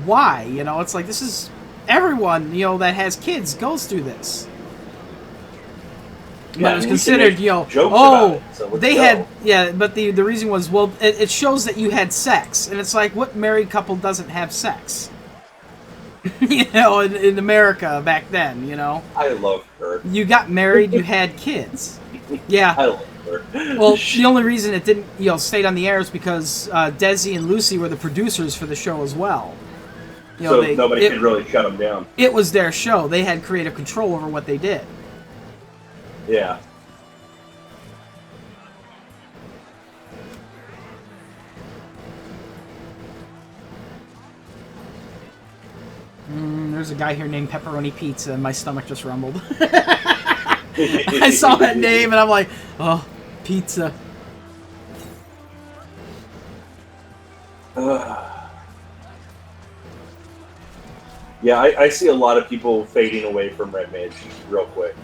why? You know, it's like, this is... Everyone, you know, that has kids goes through this. Yeah, but it was considered, you know, but the reason was, well, it shows that you had sex. And it's like, what married couple doesn't have sex? You know, in America back then, you know. I love her. You got married, you had kids. Yeah. I love her. Well, the only reason it didn't, you know, stayed on the air is because Desi and Lucy were the producers for the show as well. You know, so nobody could really shut them down. It was their show. They had creative control over what they did. Yeah. There's a guy here named Pepperoni Pizza, and my stomach just rumbled. I saw that name, and I'm like, oh, pizza. Yeah, I see a lot of people fading away from Red Mage real quick.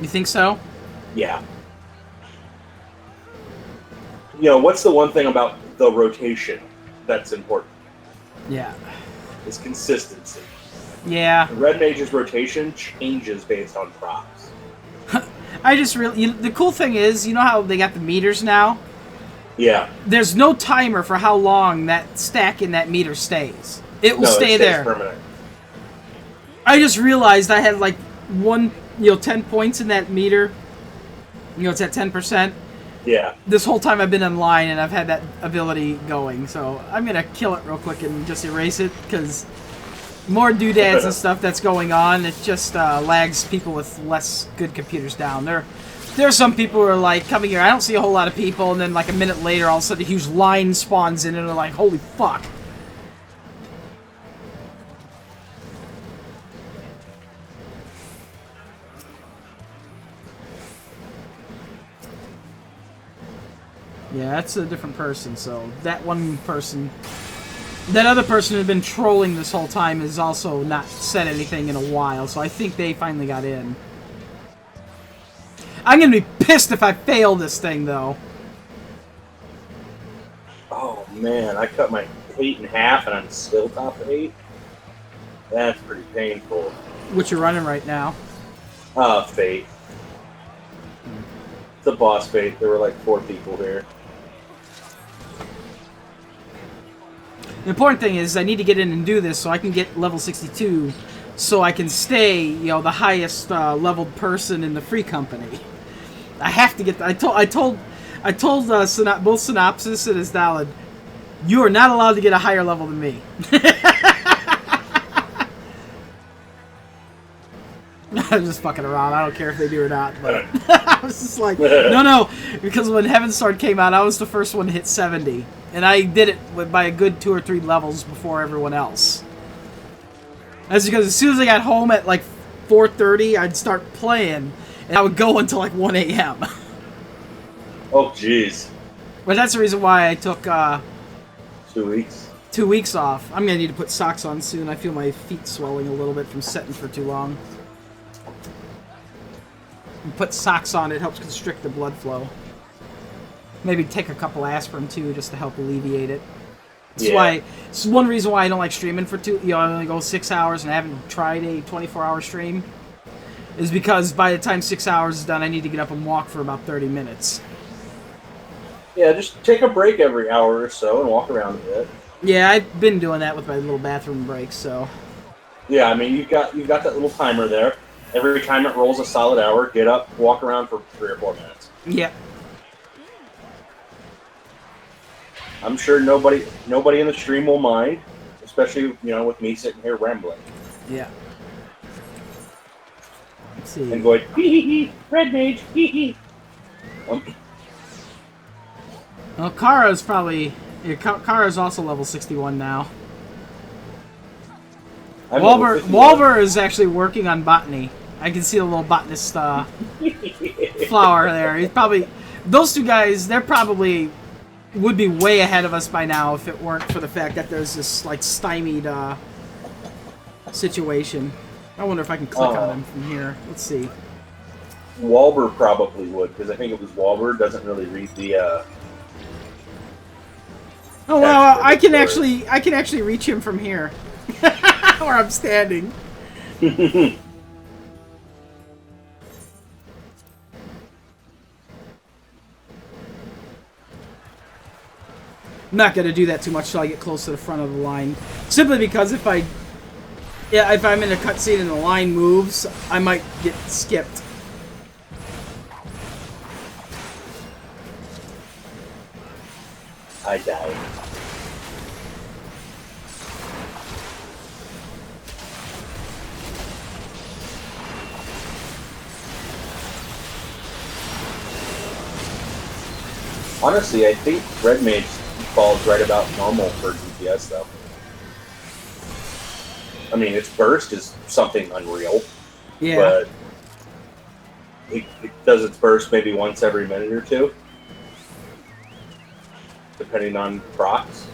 You think so? Yeah. You know, what's the one thing about the rotation that's important? Yeah. Is consistency. Yeah. Red Mage's rotation changes based on props. The cool thing is, you know how they got the meters now? Yeah. There's no timer for how long that stack in that meter stays. It will stay it stays there. Permanent. I just realized I had like 10 points in that meter. You know, it's at 10%. Yeah. This whole time I've been online and I've had that ability going, so I'm gonna kill it real quick and just erase it, because more doodads and stuff that's going on, it just lags people with less good computers down. There are some people who are like, coming here, I don't see a whole lot of people, and then like a minute later, all of a sudden a huge line spawns in, and they're like, holy fuck. Yeah, that's a different person, so that one person... That other person who's been trolling this whole time has also not said anything in a while, so I think they finally got in. I'm gonna be pissed if I fail this thing, though. Oh, man, I cut my 8 in half and I'm still top 8? That's pretty painful. What you're running right now? Fate. It's a boss Fate. There were like 4 people here. The important thing is I need to get in and do this so I can get level 62, so I can stay, you know, the highest leveled person in the free company. I have to get. I told both Synopsis and Isdalad, you are not allowed to get a higher level than me. I'm just fucking around. I don't care if they do or not. But I was just like, no, because when Heaven's Sword came out, I was the first one to hit 70. And I did it by a good 2 or 3 levels before everyone else. That's because as soon as I got home at like 4:30, I'd start playing, and I would go until like 1 a.m. Oh, jeez. But that's the reason why I took 2 weeks. 2 weeks off. I'm gonna need to put socks on soon. I feel my feet swelling a little bit from sitting for too long. You put socks on, it helps constrict the blood flow. Maybe take a couple aspirin too, just to help alleviate it. That's why. It's one reason why I don't like streaming for I only go 6 hours, and I haven't tried a 24-hour stream. Is because by the time 6 hours is done, I need to get up and walk for about 30 minutes. Yeah, just take a break every hour or so and walk around a bit. Yeah, I've been doing that with my little bathroom breaks. So. Yeah, I mean you've got that little timer there. Every time it rolls a solid hour, get up, walk around for 3 or 4 minutes. Yep. I'm sure nobody in the stream will mind, especially with me sitting here rambling. Yeah. Let's see. And going hee hee, red mage, hee hee. Well, Kara's probably... Kara's also level 61 now. Walber is actually working on botany. I can see the little botanist flower there. He's probably... Those two guys, they're probably... would be way ahead of us by now if it weren't for the fact that there's this, like, stymied situation. I wonder if I can click on him from here. Let's see. Walber probably would, because I think it was Walber doesn't really read the. Oh wow! I can actually reach him from here, where I'm standing. I'm not gonna do that too much till I get close to the front of the line. Simply because if I'm in a cutscene and the line moves, I might get skipped. I died. Honestly, I think Red Mage falls right about normal for DPS, though. I mean, its burst is something unreal. Yeah. But it does its burst maybe once every minute or two, depending on procs.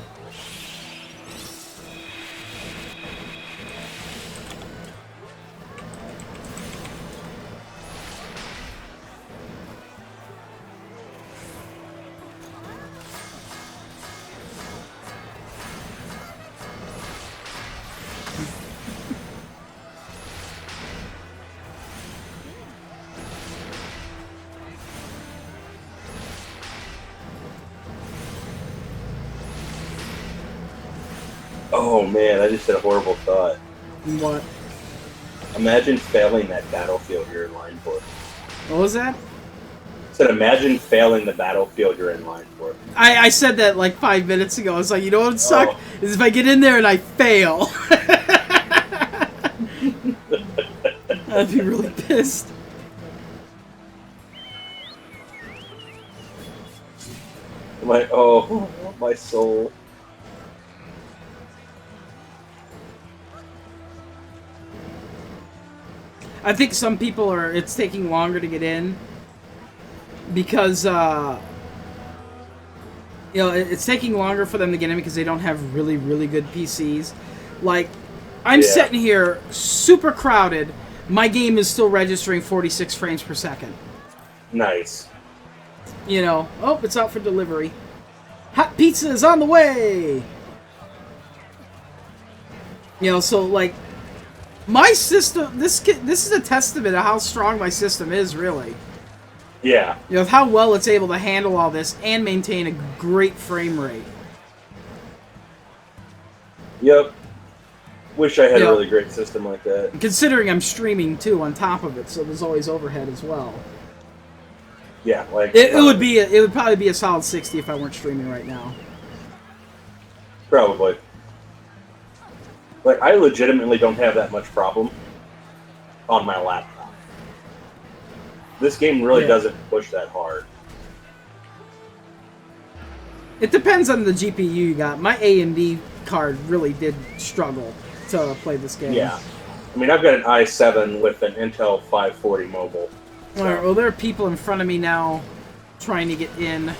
Oh man, I just had a horrible thought. What? Imagine failing that battlefield you're in line for. What was that? So said, imagine failing the battlefield you're in line for. I said that like 5 minutes ago. I was like, you know what would suck? Oh. Is if I get in there and I fail. I'd be really pissed. I'm like, oh, my soul. I think some people are, it's taking longer to get in because, it's taking longer for them to get in because they don't have really, really good PCs. Like, I'm sitting here super crowded. My game is still registering 46 frames per second. Nice. Oh, it's out for delivery. Hot pizza is on the way! So, like, my system, this is a testament of how strong my system is, really. Yeah. Of how well it's able to handle all this and maintain a great frame rate. Yep. Wish I had a really great system like that. Considering I'm streaming, too, on top of it, so there's always overhead as well. Yeah, like... It would probably be a solid 60 if I weren't streaming right now. Probably. Like, I legitimately don't have that much problem on my laptop. This game really doesn't push that hard. It depends on the GPU you got. My AMD card really did struggle to play this game. Yeah. I mean, I've got an i7 with an Intel 540 mobile. So. Alright, well, there are people in front of me now trying to get in,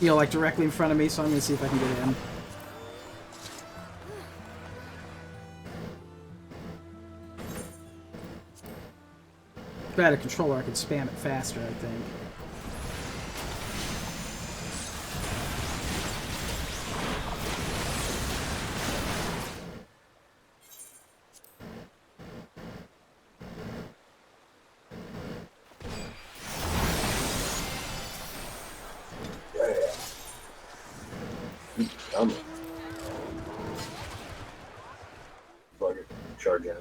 like directly in front of me, so I'm going to see if I can get in. If I had a controller, I could spam it faster, I think. Charge in.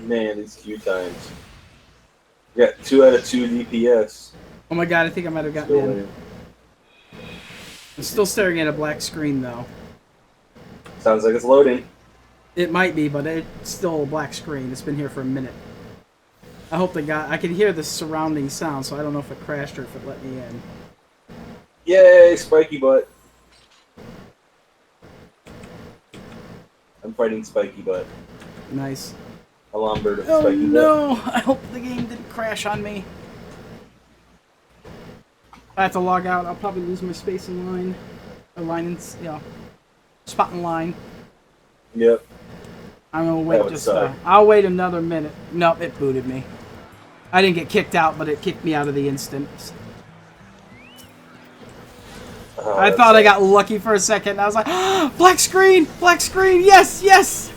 Man, these queue times. Yeah, 2 out of 2 DPS. Oh my god, I think I might have gotten in. I'm still staring at a black screen, though. Sounds like it's loading. It might be, but it's still a black screen. It's been here for a minute. I hope I can hear the surrounding sound, so I don't know if it crashed or if it let me in. Yay, spiky butt. I'm fighting spiky butt. Nice. A Lombard of Oh spiky no! butt. I hope the game didn't crash on me. I have to log out. I'll probably lose my space in line. Or line in, spot in line. Yep. I'm gonna wait just. I'll wait another minute. Nope, it booted me. I didn't get kicked out, but it kicked me out of the instance. Oh, I thought I got lucky for a second. I was like, oh, black screen! Black screen! Yes! Yes!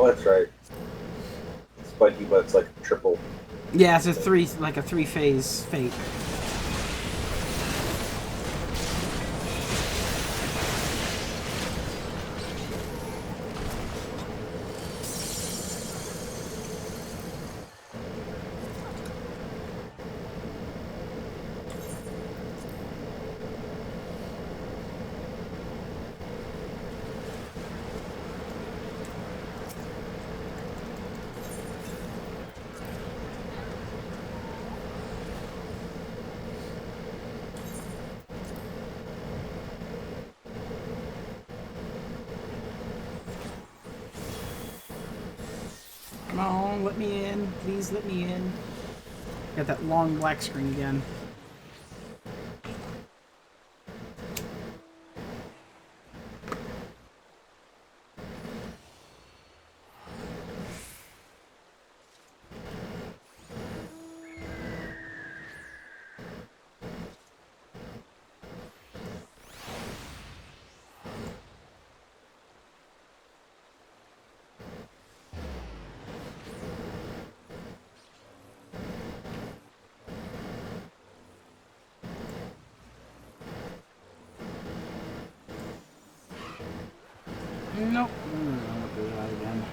Oh, that's right. Spiky butt's like a triple. Yeah, it's a three-phase fate. Come on, let me in. Please let me in. Got that long black screen again. Nope. I'll do that again.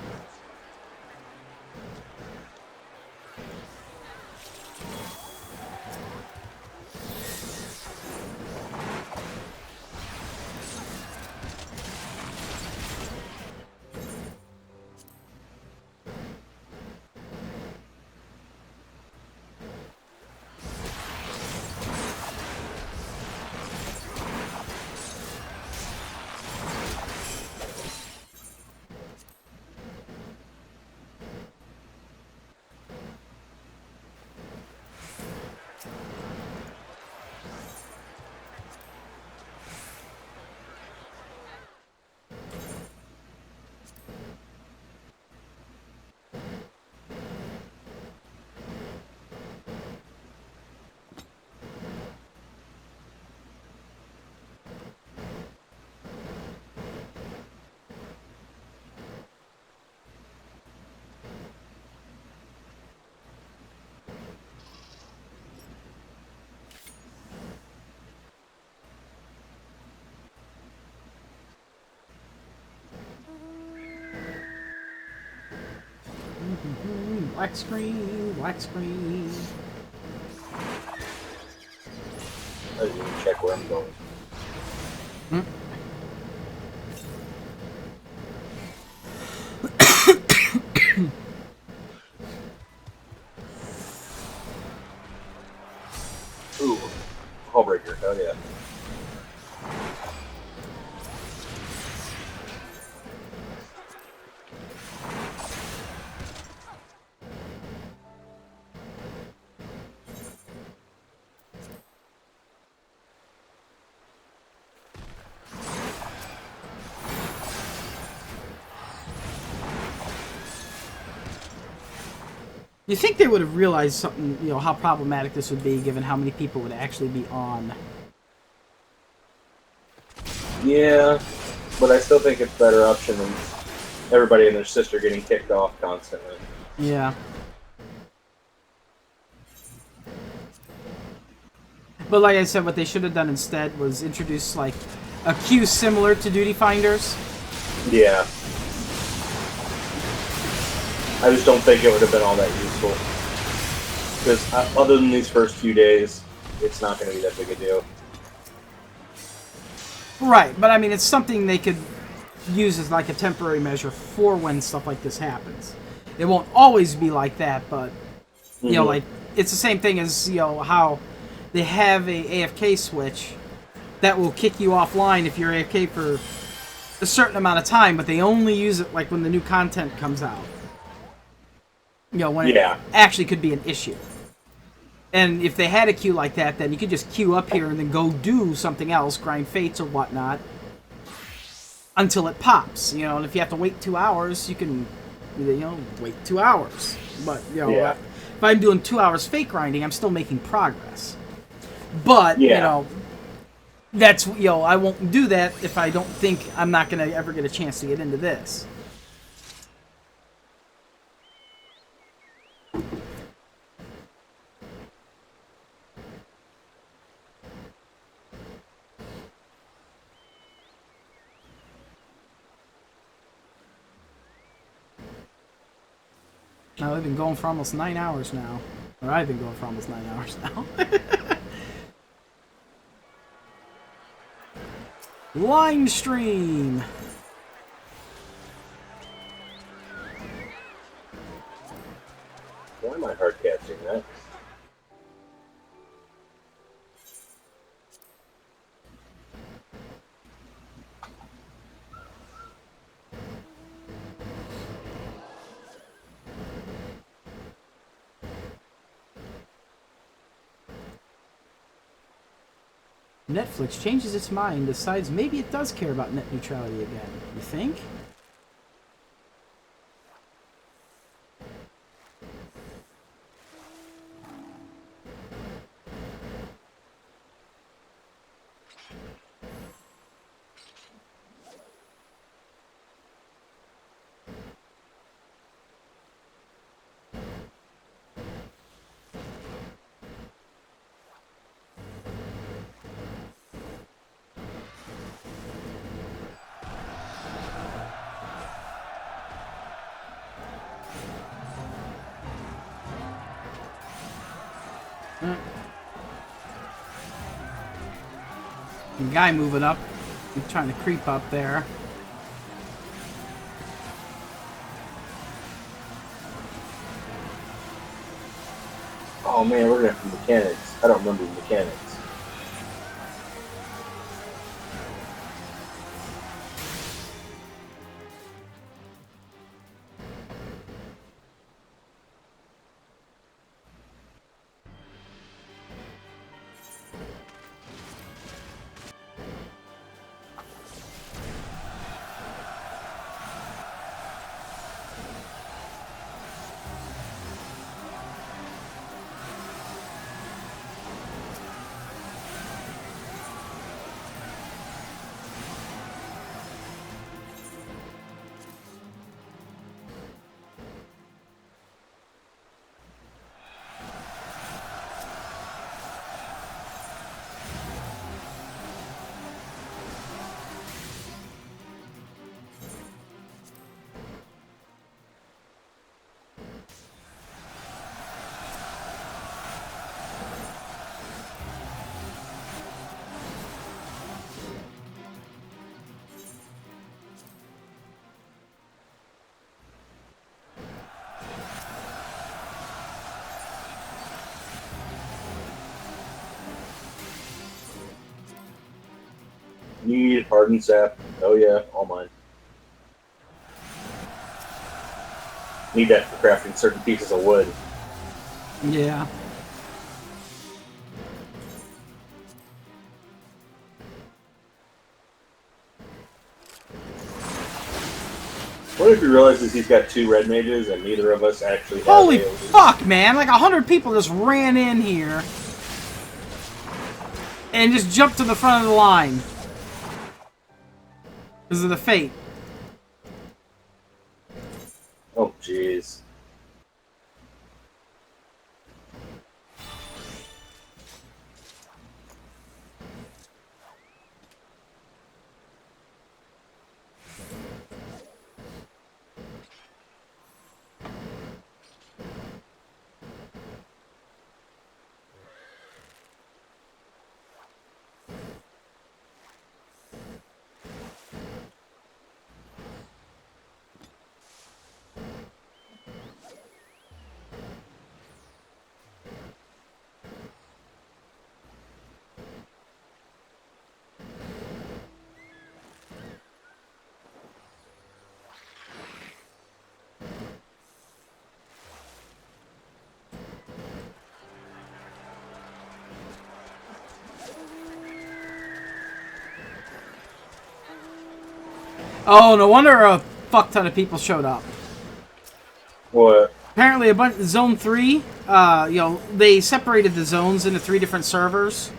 Black screen, black screen. I didn't even check where I'm going. Ooh, hull breaker. Hell yeah. You think they would have realized something, you know, how problematic this would be given how many people would actually be on? Yeah, but I still think it's a better option than everybody and their sister getting kicked off constantly. Yeah. But like I said, what they should have done instead was introduce, like, a queue similar to Duty Finders. Yeah. I just don't think it would have been all that useful. Because other than these first few days, it's not going to be that big a deal. Right, but I mean, it's something they could use as like a temporary measure for when stuff like this happens. It won't always be like that, but, you know, like, it's the same thing as, you know, how they have a AFK switch that will kick you offline if you're AFK for a certain amount of time, but they only use it, like, when the new content comes out. You know, when it actually could be an issue. And if they had a queue like that, then you could just queue up here and then go do something else, grind fates or whatnot, until it pops. You know, and if you have to wait 2 hours, you can, you know, wait 2 hours. But, you know, if I'm doing 2 hours fate grinding, I'm still making progress. But, you know, that's, you know, I won't do that if I don't think I'm not going to ever get a chance to get into this. Now we've been going for almost 9 hours now. Or I've been going for almost 9 hours now. Line stream. Why am I hard catching that? Netflix changes its mind, decides maybe it does care about net neutrality again. You think? The guy moving up. He's trying to creep up there. Oh man, we're gonna have the mechanics. I don't remember the mechanics. Need hardened sap. Oh yeah, all mine. Need that for crafting certain pieces of wood. Yeah. What if he realizes he's got 2 red mages and neither of us actually have Holy AoE? fuck, man! Like 100 people just ran in here and just jumped to the front of the line because of the fate. Oh jeez. Oh, no wonder a fuck ton of people showed up. What? Apparently, a bunch Zone 3. They separated the zones into 3 different servers,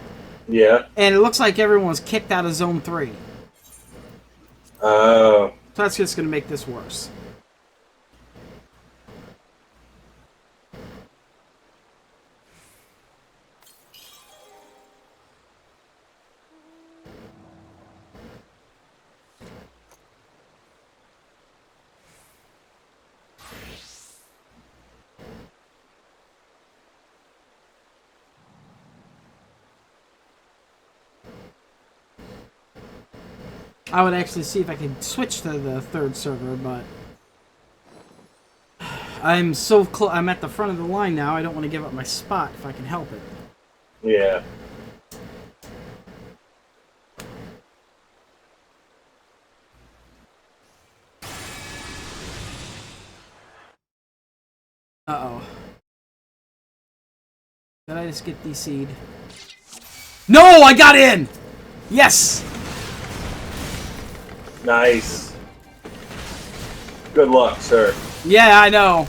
Yeah. and it looks like everyone was kicked out of Zone 3. Oh. So that's just going to make this worse. I would actually see if I could switch to the third server, but I'm so close. I'm at the front of the line now. I don't want to give up my spot if I can help it. Yeah. Uh-oh. Did I just get DC'd? No, I got in! Yes! Nice. Good luck, sir. Yeah, I know.